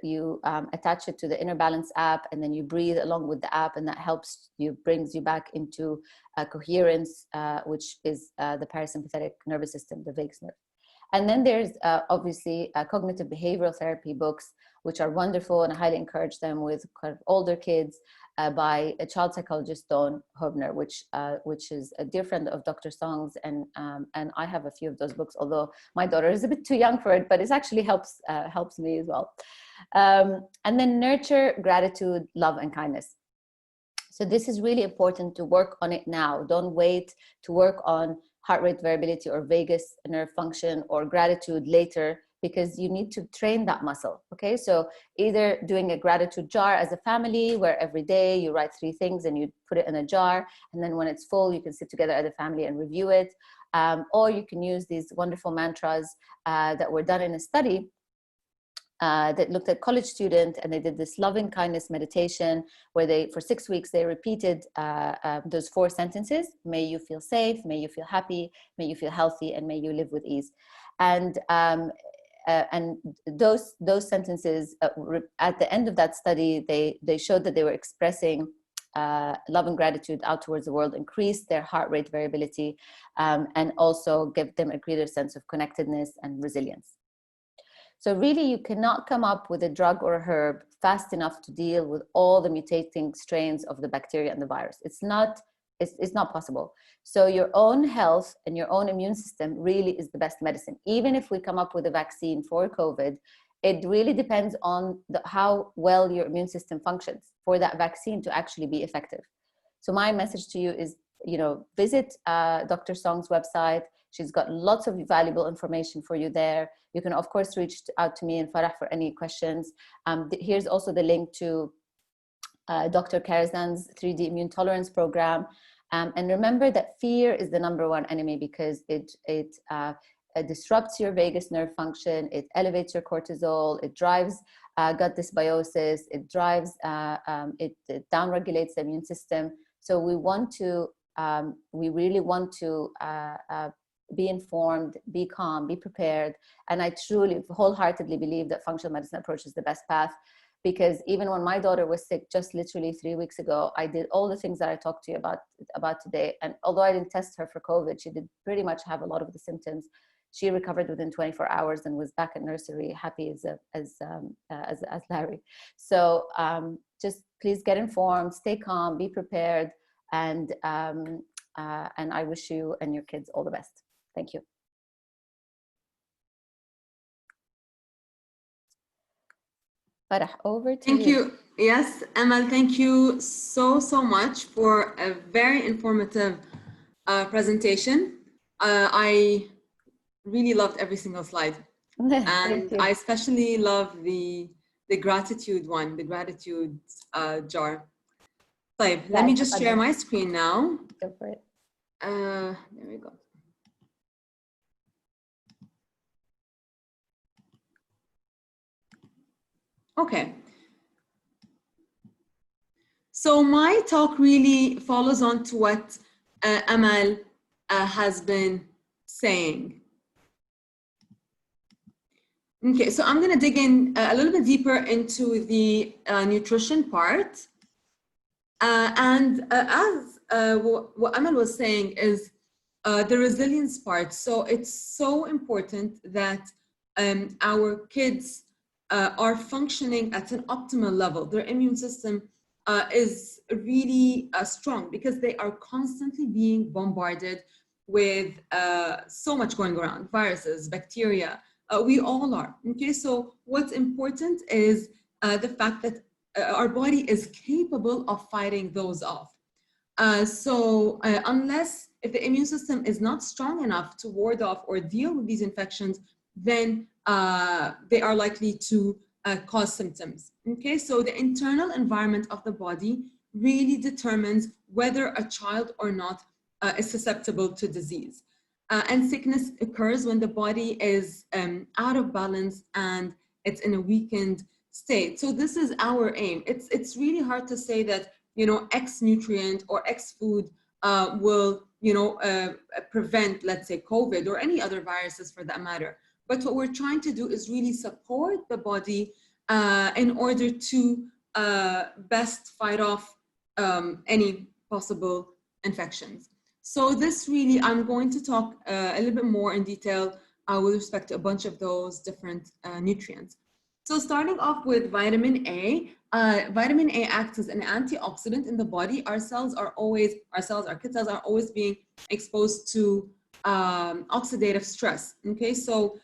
S1: You attach it to the Inner Balance app, and then you breathe along with the app, and that brings you back into coherence, which is the parasympathetic nervous system, the vagus nerve. And then there's obviously cognitive behavioral therapy books, which are wonderful, and I highly encourage them with kind of older kids by a child psychologist, Dawn Hobner, which is a dear friend of Dr. Song's, and I have a few of those books, although my daughter is a bit too young for it, but it actually helps me as well. And then nurture gratitude, love, and kindness. So this is really important to work on it now. Don't wait to work on heart rate variability or vagus nerve function or gratitude later, because you need to train that muscle. Okay, so either doing a gratitude jar as a family, where every day you write 3 things and you put it in a jar, and then when it's full you can sit together as a family and review it, or you can use these wonderful mantras that were done in a study that looked at college students, and they did this loving kindness meditation where they, for 6 weeks, they repeated those 4 sentences: may you feel safe, may you feel happy, may you feel healthy, and may you live with ease. And those sentences at the end of that study, they showed that they were expressing love and gratitude out towards the world, increased their heart rate variability, and also give them a greater sense of connectedness and resilience. So really, you cannot come up with a drug or a herb fast enough to deal with all the mutating strains of the bacteria and the virus. It's not possible. So your own health and your own immune system really is the best medicine. Even if we come up with a vaccine for COVID, it really depends on how well your immune system functions for that vaccine to actually be effective. So my message to you is, visit Dr. Song's website. She's got lots of valuable information for you there. You can, of course, reach out to me and Farah for any questions. Here's also the link to Dr. Karazan's 3D immune tolerance program. And remember that fear is the #1 enemy, because it disrupts your vagus nerve function, it elevates your cortisol, it drives gut dysbiosis, it drives, it downregulates the immune system. So we really want to be informed, be calm, be prepared. And I truly, wholeheartedly believe that functional medicine approach is the best path, because even when my daughter was sick, just literally 3 weeks ago, I did all the things that I talked to you about today. And although I didn't test her for COVID, she did pretty much have a lot of the symptoms. She recovered within 24 hours and was back at nursery, happy as Larry. So just please get informed, stay calm, be prepared, and I wish you and your kids all the best. Thank you. Farah, over to you.
S2: Thank you. Yes, Amal, thank you so much for a very informative presentation. I really loved every single slide. And I especially love the gratitude one, the gratitude jar. Let me just share my screen now.
S1: Go for it.
S2: There we go. Okay. So my talk really follows on to what Amal has been saying. Okay, so I'm going to dig in a little bit deeper into the nutrition part. As what Amal was saying is the resilience part. So it's so important that our kids are functioning at an optimal level. Their immune system is really strong, because they are constantly being bombarded with so much going around, viruses, bacteria. We all are. Okay, so what's important is the fact that our body is capable of fighting those off. Unless if the immune system is not strong enough to ward off or deal with these infections, then they are likely to cause symptoms. Okay, so the internal environment of the body really determines whether a child or not is susceptible to disease. And sickness occurs when the body is out of balance and it's in a weakened state. So this is our aim. It's really hard to say that, X nutrient or X food will, prevent, let's say, COVID or any other viruses for that matter. But what we're trying to do is really support the body in order to best fight off any possible infections. So this really, I'm going to talk a little bit more in detail with respect to a bunch of those different nutrients. So starting off with vitamin A, vitamin A acts as an antioxidant in the body. Our kid cells are always being exposed to oxidative stress. Okay, so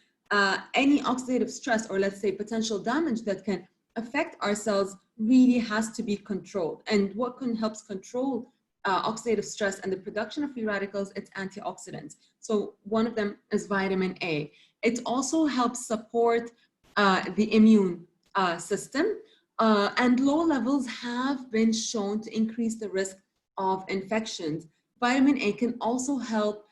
S2: any oxidative stress, or let's say potential damage that can affect our cells, really has to be controlled. And what can help control oxidative stress and the production of free radicals? It's antioxidants. So one of them is vitamin A. It also helps support the immune system, and low levels have been shown to increase the risk of infections. Vitamin A can also help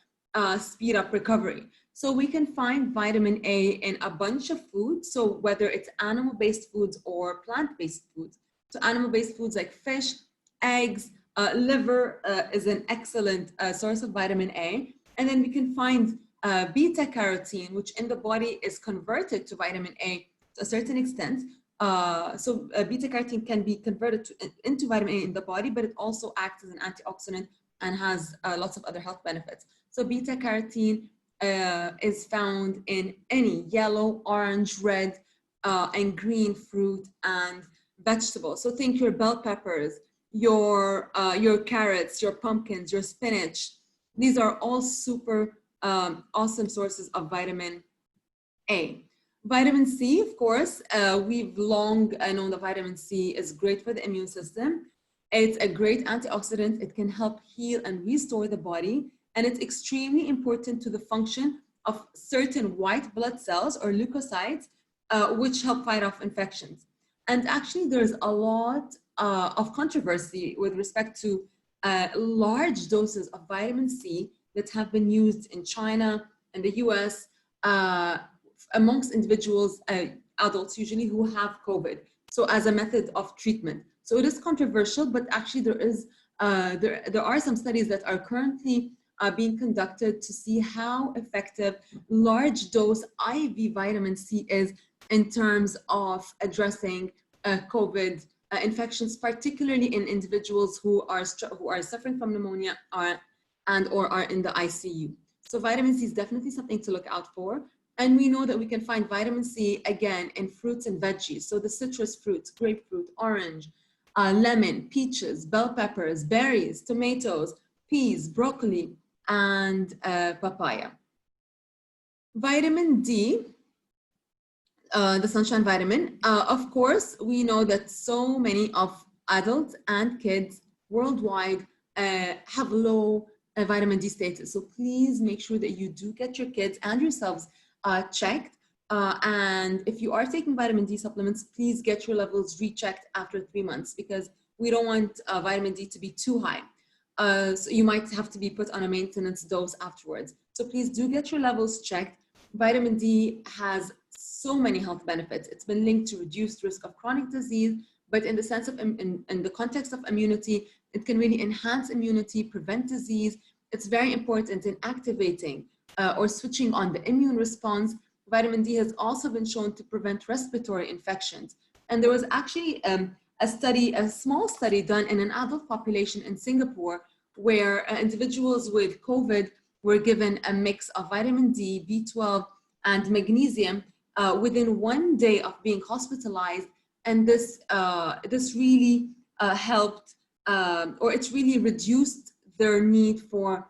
S2: speed up recovery. So we can find vitamin A in a bunch of foods. So whether it's animal-based foods or plant-based foods. So animal-based foods like fish, eggs, liver is an excellent source of vitamin A. And then we can find beta carotene, which in the body is converted to vitamin A to a certain extent. Beta carotene can be converted into vitamin A in the body, but it also acts as an antioxidant and has lots of other health benefits. So beta carotene is found in any yellow, orange, red, and green fruit and vegetables. So think your bell peppers, your carrots, your pumpkins, your spinach. These are all super awesome sources of vitamin A. Vitamin C, of course, we've long known that vitamin C is great for the immune system. It's a great antioxidant. It can help heal and restore the body. And it's extremely important to the function of certain white blood cells or leukocytes, which help fight off infections. And actually, there's a lot of controversy with respect to large doses of vitamin C that have been used in China and the US amongst individuals, adults usually, who have COVID. So as a method of treatment. So it is controversial, but actually there are some studies that are currently being conducted to see how effective large dose IV vitamin C is in terms of addressing COVID infections, particularly in individuals who are suffering from pneumonia or are in the ICU. So vitamin C is definitely something to look out for. And we know that we can find vitamin C again in fruits and veggies. So the citrus fruits, grapefruit, orange, lemon, peaches, bell peppers, berries, tomatoes, peas, broccoli, and papaya. Vitamin D, the sunshine vitamin. Of course, we know that so many of adults and kids worldwide have low vitamin D status. So please make sure that you do get your kids and yourselves checked. And if you are taking vitamin D supplements, please get your levels rechecked after 3 months, because we don't want vitamin D to be too high. So you might have to be put on a maintenance dose afterwards. So please do get your levels checked. Vitamin D has so many health benefits. It's been linked to reduced risk of chronic disease, but in the sense of, in the context of immunity, it can really enhance immunity, prevent disease. It's very important in activating or switching on the immune response. Vitamin D has also been shown to prevent respiratory infections. And there was actually a small study done in an adult population in Singapore, where individuals with COVID were given a mix of vitamin D, B12, and magnesium within 1 day of being hospitalized. And this really helped, or it's really reduced their need for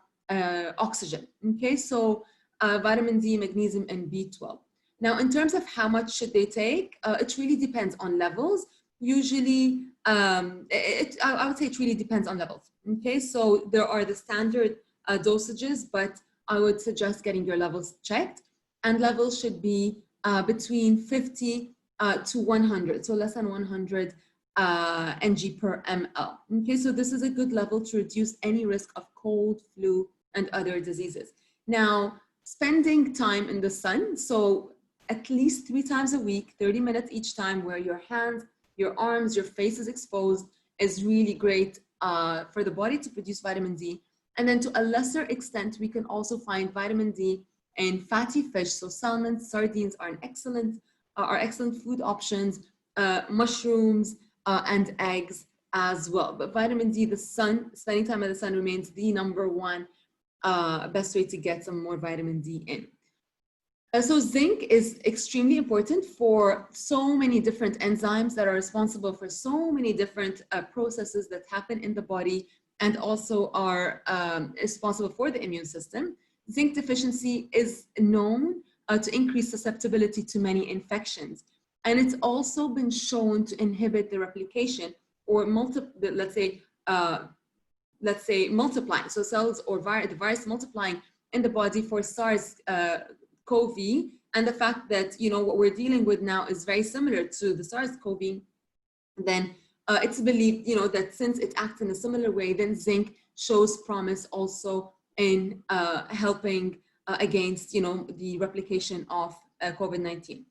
S2: oxygen. Okay, so vitamin D, magnesium, and B12. Now, in terms of how much should they take, it really depends on levels. Usually, I would say it really depends on levels. Okay, so there are the standard dosages, but I would suggest getting your levels checked. And levels should be between 50 to 100, so less than 100 ng per ml. Okay, so this is a good level to reduce any risk of cold, flu, and other diseases. Now, spending time in the sun, so at least 3 times a week, 30 minutes each time, where your hands, your arms, your face is exposed, is really great for the body to produce vitamin D. And then to a lesser extent, we can also find vitamin D in fatty fish. So salmon, sardines are excellent food options, mushrooms, and eggs as well. But vitamin D, the sun, spending time in the sun remains the #1 best way to get some more vitamin D in. So zinc is extremely important for so many different enzymes that are responsible for so many different processes that happen in the body and also are responsible for the immune system. Zinc deficiency is known to increase susceptibility to many infections. And it's also been shown to inhibit the replication or let's say multiplying. So cells or the virus multiplying in the body for SARS-CoV, and the fact that, you know, what we're dealing with now is very similar to the SARS-CoV, then it's believed, you know, that since it acts in a similar way, then zinc shows promise also in helping against, you know, the replication of COVID-19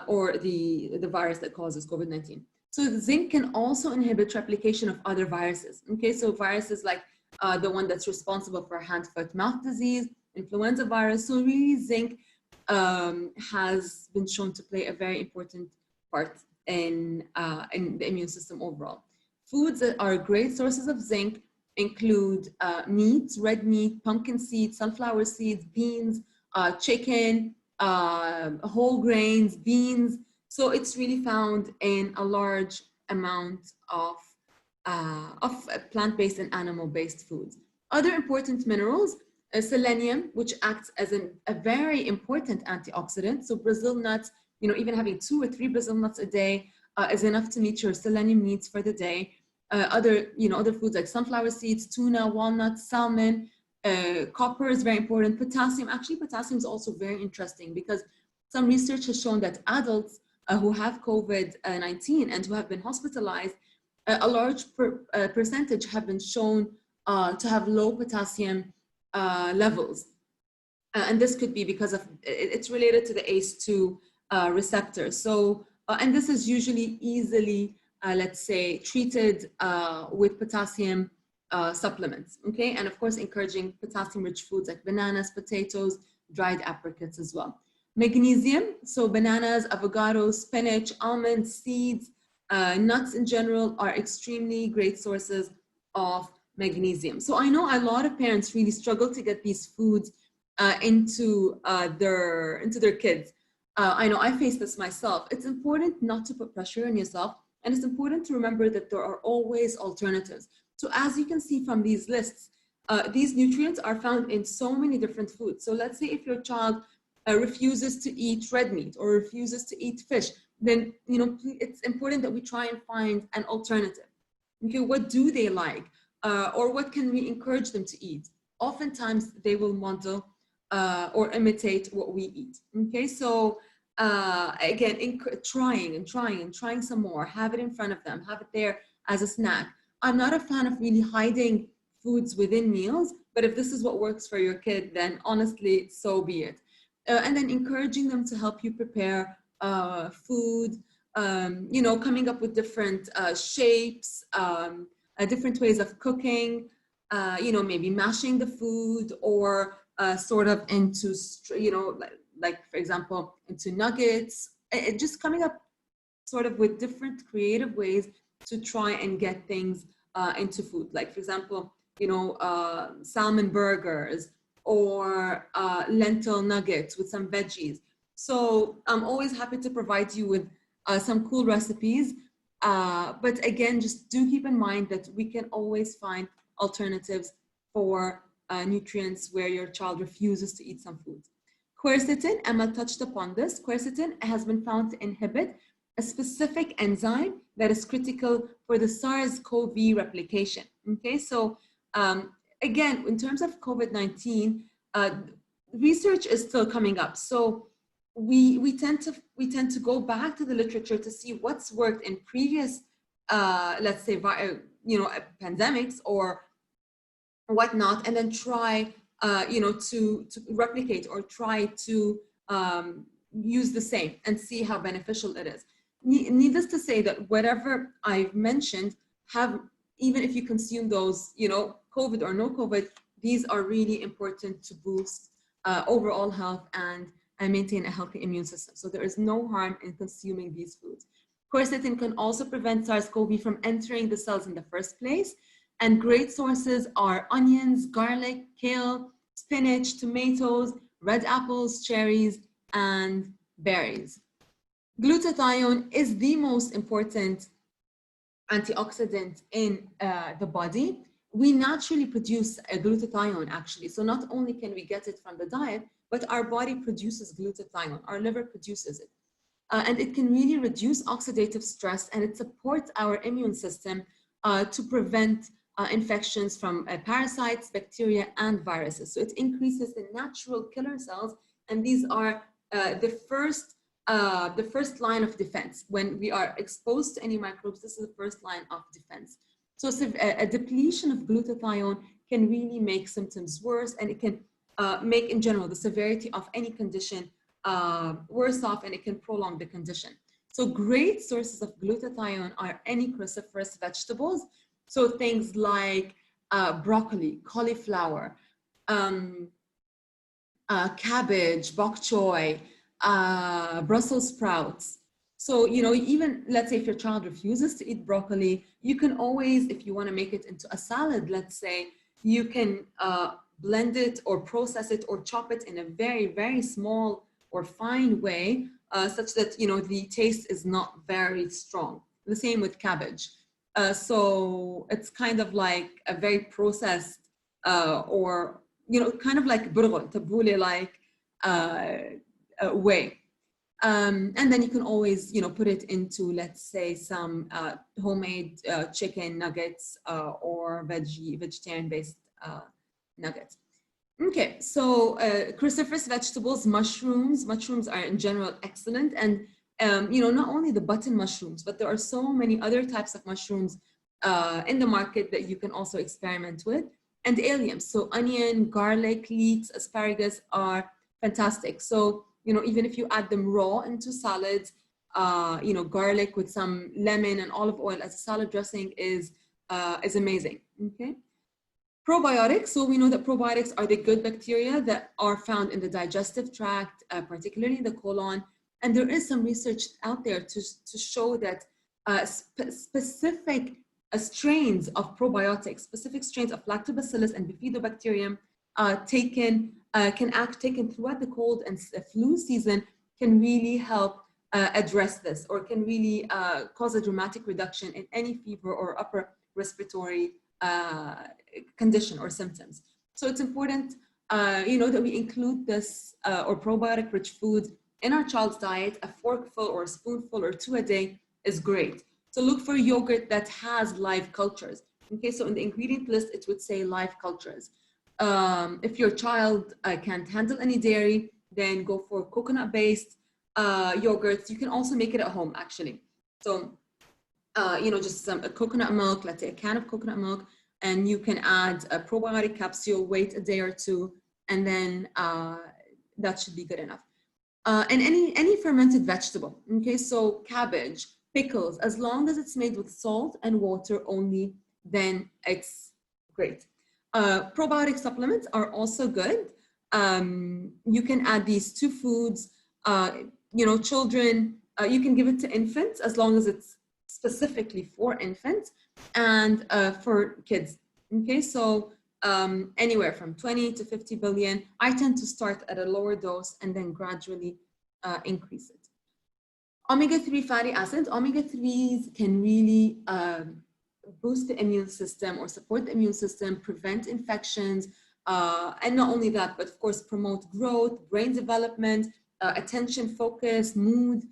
S2: or the virus that causes COVID-19. So zinc can also inhibit replication of other viruses. Okay, so viruses like the one that's responsible for hand-foot-mouth disease, influenza virus. So really, zinc has been shown to play a very important part in the immune system overall. Foods that are great sources of zinc include meat, red meat, pumpkin seeds, sunflower seeds, beans, chicken, whole grains, beans. So it's really found in a large amount of plant-based and animal-based foods. Other important minerals, selenium, which acts as a very important antioxidant. So Brazil nuts, you know, even having 2 or 3 Brazil nuts a day is enough to meet your selenium needs for the day. Other foods like sunflower seeds, tuna, walnuts, salmon, copper is very important. Potassium, actually potassium is also very interesting because some research has shown that adults who have COVID-19 and who have been hospitalized, a large percentage have been shown to have low potassium levels. And this could be because of, it's related to the ACE2 receptor. So, and this is usually easily, let's say, treated with potassium supplements, okay? And of course, encouraging potassium-rich foods like bananas, potatoes, dried apricots as well. Magnesium, so bananas, avocados, spinach, almonds, seeds, nuts in general are extremely great sources of magnesium. So I know a lot of parents really struggle to get these foods into their kids. I know I face this myself. It's important not to put pressure on yourself, and it's important to remember that there are always alternatives. So as you can see from these lists, these nutrients are found in so many different foods. So let's say if your child refuses to eat red meat or refuses to eat fish, then, you know, it's important that we try and find an alternative. Okay, what do they like? Or what can we encourage them to eat? Oftentimes they will model or imitate what we eat. Okay, so again, trying some more, have it in front of them, have it there as a snack. I'm not a fan of really hiding foods within meals, but if this is what works for your kid, then honestly, so be it. And then encouraging them to help you prepare food, you know, coming up with different shapes, different ways of cooking, you know, maybe mashing the food or sort of into, you know, like for example, into nuggets, just coming up sort of with different creative ways to try and get things into food. Like for example, you know, salmon burgers or lentil nuggets with some veggies. So I'm always happy to provide you with some cool recipes. But again, just do keep in mind that we can always find alternatives for nutrients where your child refuses to eat some foods. Quercetin, Emma touched upon this. Quercetin has been found to inhibit a specific enzyme that is critical for the SARS-CoV replication. Okay, so again, in terms of COVID-19, research is still coming up. So we tend to go back to the literature to see what's worked in previous, let's say, you know, pandemics or whatnot, and then try, you know, to replicate or try to use the same and see how beneficial it is. Needless to say that whatever I've mentioned even if you consume those, you know, COVID or no COVID, these are really important to boost overall health and maintain a healthy immune system. So there is no harm in consuming these foods. Quercetin can also prevent SARS-CoV from entering the cells in the first place. And great sources are onions, garlic, kale, spinach, tomatoes, red apples, cherries, and berries. Glutathione is the most important antioxidant in the body. We naturally produce a glutathione actually. So not only can we get it from the diet, but our body produces glutathione, our liver produces it. And it can really reduce oxidative stress, and it supports our immune system to prevent infections from parasites, bacteria, and viruses. So it increases the natural killer cells, and these are the first line of defense. When we are exposed to any microbes, this is the first line of defense. So a depletion of glutathione can really make symptoms worse, and it can make, in general, the severity of any condition worse off, and it can prolong the condition. So great sources of glutathione are any cruciferous vegetables. So things like broccoli, cauliflower, cabbage, bok choy, Brussels sprouts. So, you know, even let's say if your child refuses to eat broccoli, you can always, if you want to make it into a salad, let's say, you can blend it or process it or chop it in a very, very small or fine way, such that, you know, the taste is not very strong. The same with cabbage. So it's kind of like a very processed or, you know, kind of like burghul, tabbouleh like way. And then you can always, you know, put it into, let's say, some homemade chicken nuggets or vegetarian-based nuggets. Okay, so cruciferous vegetables, mushrooms. Mushrooms are in general excellent, and you know, not only the button mushrooms, but there are so many other types of mushrooms in the market that you can also experiment with. And alliums, so onion, garlic, leeks, asparagus are fantastic. So, you know, even if you add them raw into salads, you know, garlic with some lemon and olive oil as a salad dressing is amazing. Okay. Probiotics, so we know that probiotics are the good bacteria that are found in the digestive tract, particularly in the colon. And there is some research out there to show that specific strains of probiotics, specific strains of lactobacillus and bifidobacterium taken throughout the cold and flu season can really help address this, or can really cause a dramatic reduction in any fever or upper respiratory condition or symptoms. So it's important, you know, that we include this or probiotic-rich foods in our child's diet. A forkful or a spoonful or two a day is great. So look for yogurt that has live cultures. Okay, so in the ingredient list, it would say live cultures. If your child can't handle any dairy, then go for coconut-based yogurts. You can also make it at home, actually. So, you know, just some coconut milk, let's say a can of coconut milk, and you can add a probiotic capsule, wait a day or two, and then that should be good enough. And any fermented vegetable, okay, so cabbage, pickles, as long as it's made with salt and water only, then it's great. Probiotic supplements are also good. You can add these to foods. You know, children, you can give it to infants as long as it's specifically for infants, and for kids. Okay, so anywhere from 20 to 50 billion. I tend to start at a lower dose and then gradually increase it. Omega-3 fatty acids. Omega-3s can really boost the immune system or support the immune system, prevent infections, and not only that, but of course promote growth, brain development, attention, focus, mood,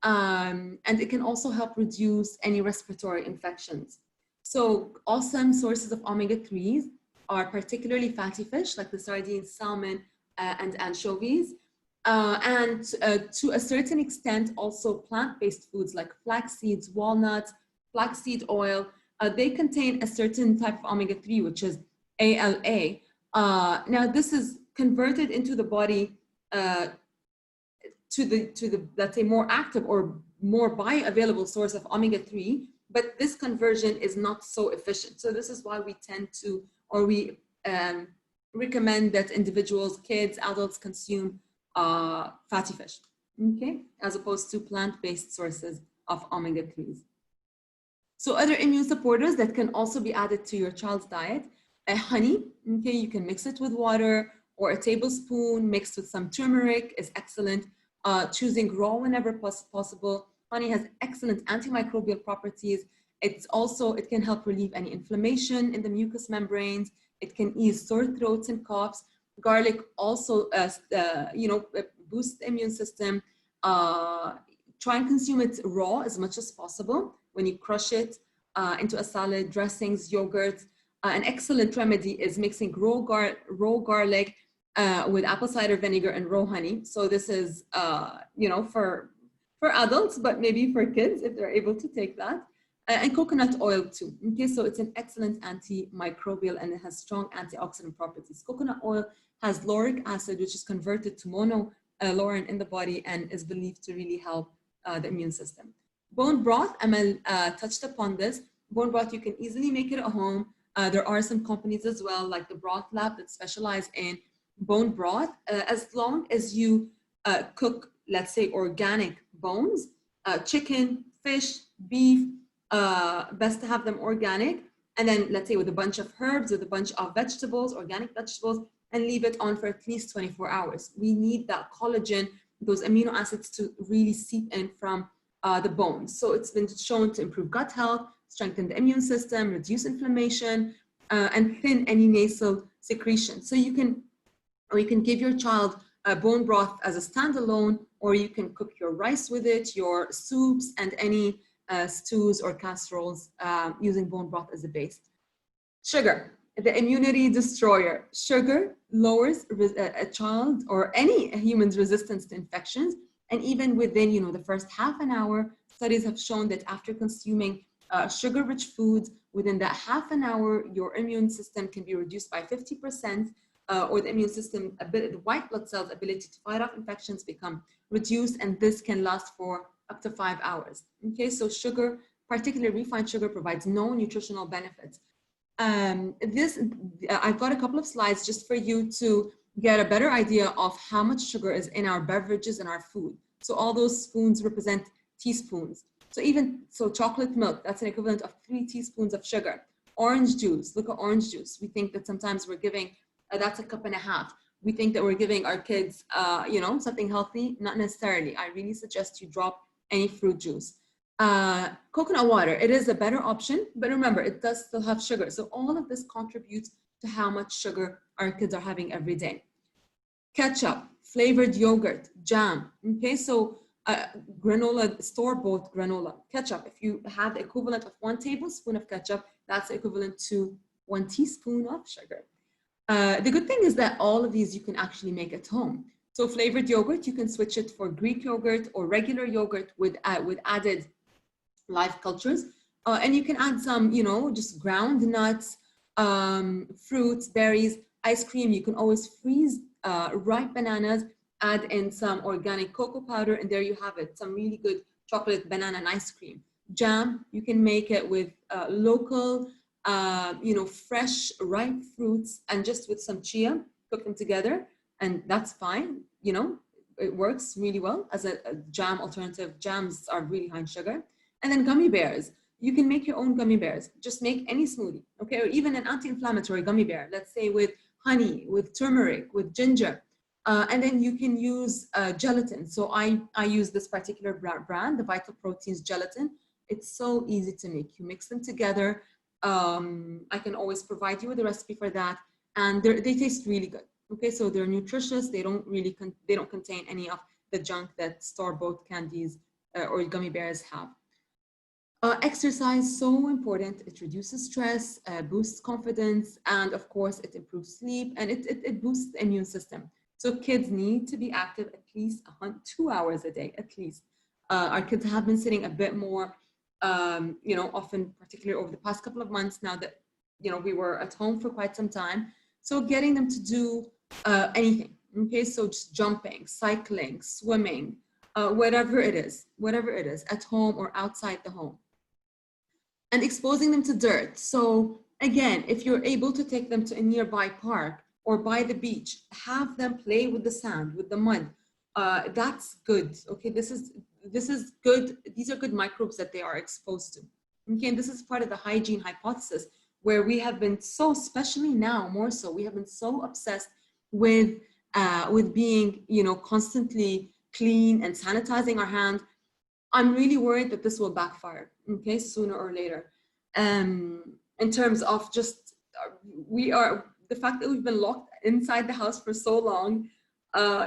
S2: and it can also help reduce any respiratory infections. So awesome sources of omega-3s are particularly fatty fish like the sardines, salmon, and anchovies. And to a certain extent, also plant-based foods like flax seeds, walnuts, flaxseed oil. They contain a certain type of omega-3, which is ALA. Now, this is converted into the body to the let's say more active or more bioavailable source of omega-3, but this conversion is not so efficient. So this is why we tend to, or we recommend that individuals, kids, adults consume fatty fish, okay, as opposed to plant-based sources of omega-3s. So other immune supporters that can also be added to your child's diet, honey, okay, you can mix it with water or a tablespoon mixed with some turmeric is excellent. Choosing raw whenever possible. Honey has excellent antimicrobial properties. It can help relieve any inflammation in the mucous membranes. It can ease sore throats and coughs. Garlic also, boosts the immune system. Try and consume it raw as much as possible. When you crush it into a salad, dressings, yogurt. An excellent remedy is mixing raw garlic with apple cider vinegar and raw honey. So this is, for adults, but maybe for kids if they're able to take that. And coconut oil too. Okay, so it's an excellent antimicrobial and it has strong antioxidant properties. Coconut oil has lauric acid, which is converted to monolaurin in the body and is believed to really help the immune system. Bone broth, Amal touched upon this. Bone broth, you can easily make it at home. There are some companies as well, like the Broth Lab, that specialize in bone broth. As long as you cook, let's say, organic bones, chicken, fish, beef, best to have them organic. And then let's say with a bunch of herbs, with a bunch of vegetables, organic vegetables, and leave it on for at least 24 hours. We need that collagen, those amino acids to really seep in from the bones. So it's been shown to improve gut health, strengthen the immune system, reduce inflammation, and thin any nasal secretion. So you can give your child bone broth as a standalone, or you can cook your rice with it, your soups, and any stews or casseroles using bone broth as a base. Sugar, the immunity destroyer. Sugar lowers a child or any human's resistance to infections. And even within, the first half an hour, studies have shown that after consuming sugar-rich foods, within that half an hour, your immune system can be reduced by 50%, or the immune system, the white blood cells' ability to fight off infections become reduced, and this can last for up to 5 hours. Okay, so sugar, particularly refined sugar, provides no nutritional benefits. I've got a couple of slides just for you to get a better idea of how much sugar is in our beverages and our food. So all those spoons represent teaspoons. So chocolate milk, that's an equivalent of 3 teaspoons of sugar. Orange juice, look at orange juice. We think that sometimes we're giving, that's a cup and a half. We think that we're giving our kids, something healthy. Not necessarily. I really suggest you drop any fruit juice. Coconut water, it is a better option, but remember, it does still have sugar. So all of this contributes to how much sugar our kids are having every day. Ketchup, flavored yogurt, jam. Okay, so granola, store-bought granola. Ketchup, if you have the equivalent of 1 tablespoon of ketchup, that's equivalent to 1 teaspoon of sugar. The good thing is that all of these you can actually make at home. So flavored yogurt, you can switch it for Greek yogurt or regular yogurt with added live cultures. And you can add some, just ground nuts, fruits, berries, ice cream. You can always freeze ripe bananas, add in some organic cocoa powder, and there you have it, some really good chocolate banana and ice cream. Jam, you can make it with local, fresh, ripe fruits, and just with some chia, cook them together, and that's fine. It works really well as a jam alternative. Jams are really high in sugar. And then gummy bears. You can make your own gummy bears. Just make any smoothie, okay? Or even an anti-inflammatory gummy bear, let's say with honey, with turmeric, with ginger. And then you can use gelatin. So I use this particular brand, the Vital Proteins gelatin. It's so easy to make. You mix them together. I can always provide you with a recipe for that. And they taste really good. Okay, so they're nutritious. They don't contain any of the junk that store-bought candies or gummy bears have. Exercise, so important. It reduces stress, boosts confidence, and of course, it improves sleep, and it boosts the immune system. So kids need to be active at least 2 hours a day, at least. Our kids have been sitting a bit more, often, particularly over the past couple of months now that, we were at home for quite some time. So getting them to do anything, okay? So just jumping, cycling, swimming, whatever it is, at home or outside the home. And exposing them to dirt. So again, if you're able to take them to a nearby park or by the beach, have them play with the sand, with the mud. That's good, okay? This is good. These are good microbes that they are exposed to. Okay, and this is part of the hygiene hypothesis, where we have been so, especially now more so, we have been so obsessed with being, you know, constantly clean and sanitizing our hands, I'm really worried that this will backfire, okay, sooner or later. In terms of just, the fact that we've been locked inside the house for so long,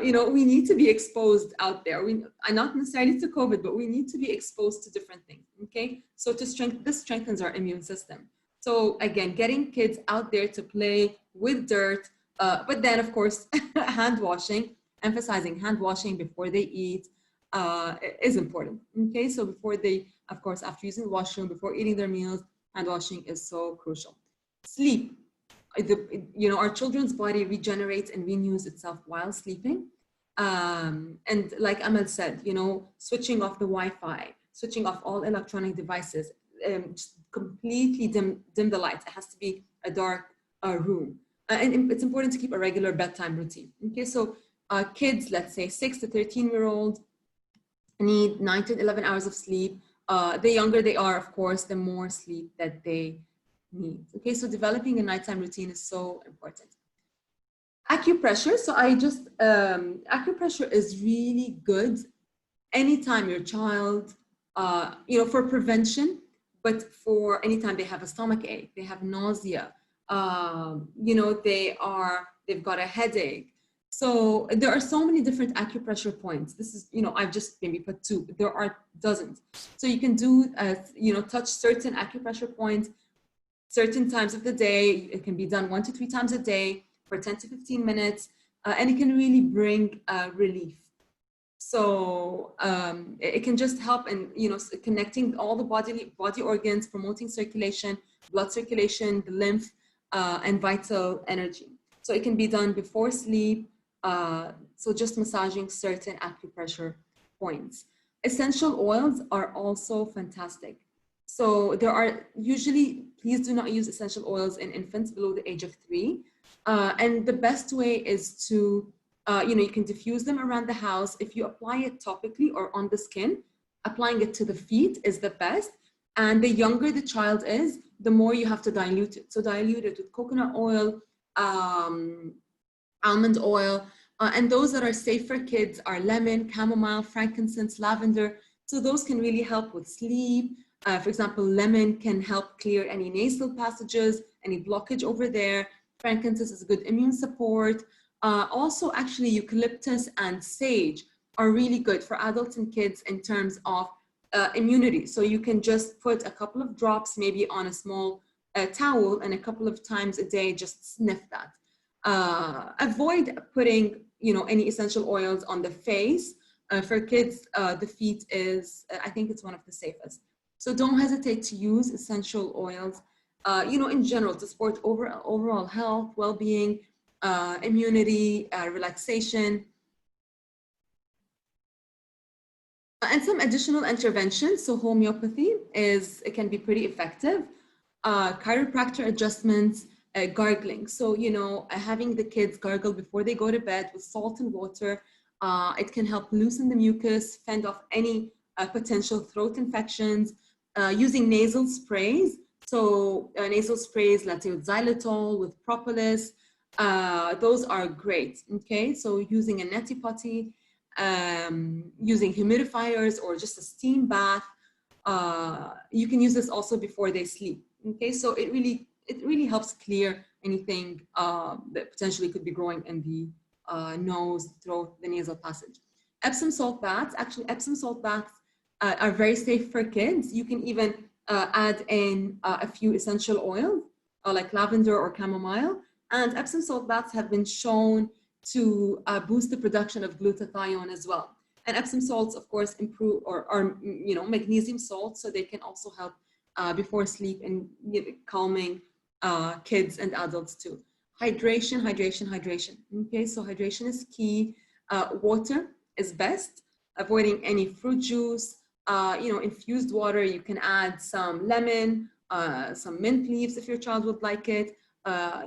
S2: you know, we need to be exposed out there. Not necessarily to COVID, but we need to be exposed to different things, okay? So this strengthens our immune system. So again, getting kids out there to play with dirt, but then of course, hand washing, emphasizing hand washing before they eat, is important, okay? So before they, of course, after using the washroom, before eating their meals, hand washing is so crucial. Sleep. You know, our children's body regenerates and renews itself while sleeping. And like Amal said, you know, switching off the Wi-Fi, switching off all electronic devices, just completely dim the lights. It has to be a dark room. And it's important to keep a regular bedtime routine. Okay, so kids, let's say 6 to 13-year-old, need 9 to 11 hours of sleep. The younger they are, of course, the more sleep that they need. Okay, so developing a nighttime routine is so important. Acupressure. So acupressure is really good anytime your child, you know, for prevention, but for anytime they have a stomach ache, they have nausea, you know, they've got a headache. So there are so many different acupressure points. This is, you know, I've just maybe put 2, but there are dozens. So you can do, you know, touch certain acupressure points certain times of the day. It can be done 1 to 3 times a day for 10 to 15 minutes, and it can really bring relief. So it can just help in, you know, connecting all the body organs, promoting circulation, blood circulation, the lymph, and vital energy. So it can be done before sleep. So just massaging certain acupressure points. Essential oils are also fantastic. So there are usually, please do not use essential oils in infants below the age of 3. And the best way is to, you know, you can diffuse them around the house. If you apply it topically or on the skin, applying it to the feet is the best. And the younger the child is, the more you have to dilute it. So dilute it with coconut oil, almond oil, and those that are safe for kids are lemon, chamomile, frankincense, lavender. So those can really help with sleep. For example, lemon can help clear any nasal passages, any blockage over there. Frankincense is a good immune support. Also, actually, eucalyptus and sage are really good for adults and kids in terms of immunity. So you can just put a couple of drops maybe on a small towel, and a couple of times a day, just sniff that. Avoid putting, you know, any essential oils on the face. For kids, the feet is, I think it's one of the safest. So don't hesitate to use essential oils, you know, in general, to support overall health, well-being, immunity, relaxation. And some additional interventions. So homeopathy it can be pretty effective. Chiropractor adjustments, gargling. So, you know, having the kids gargle before they go to bed with salt and water, it can help loosen the mucus, fend off any potential throat infections. Using nasal sprays. So nasal sprays, let's say with xylitol, with propolis, those are great, okay? So using a neti potty, using humidifiers or just a steam bath. You can use this also before they sleep, okay? So it really helps clear anything that potentially could be growing in the nose, throat, the nasal passage. Epsom salt baths, actually Epsom salt baths are very safe for kids. You can even add in a few essential oils like lavender or chamomile. And Epsom salt baths have been shown to boost the production of glutathione as well. And Epsom salts, of course, improve or are, you know, magnesium salts, so they can also help before sleep and, you know, calming kids and adults too. Hydration, hydration, hydration. Okay, so hydration is key. Water is best. Avoiding any fruit juice. You know, infused water, you can add some lemon, some mint leaves if your child would like it.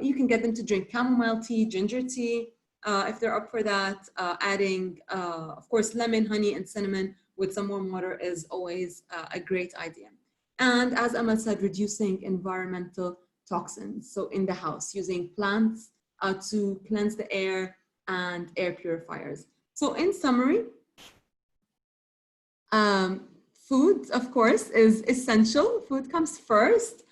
S2: You can get them to drink chamomile tea, ginger tea, if they're up for that. Adding, of course, lemon, honey, and cinnamon with some warm water is always a great idea. And as Amal said, reducing environmental toxins. So in the house, using plants to cleanse the air and air purifiers. So in summary, food, of course, is essential. Food comes first.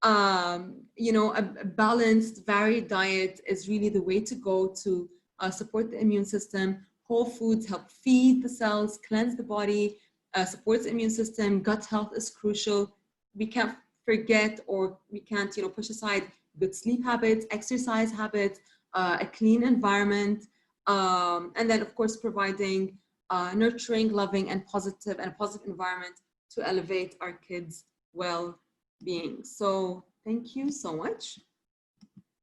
S2: You know, a balanced, varied diet is really the way to go to support the immune system. Whole foods help feed the cells, cleanse the body, supports the immune system. Gut health is crucial. We can't forget, or we can't, you know, push aside good sleep habits, exercise habits, a clean environment, and then, of course, providing nurturing, loving, and a positive environment to elevate our kids' well-being. So thank you so much.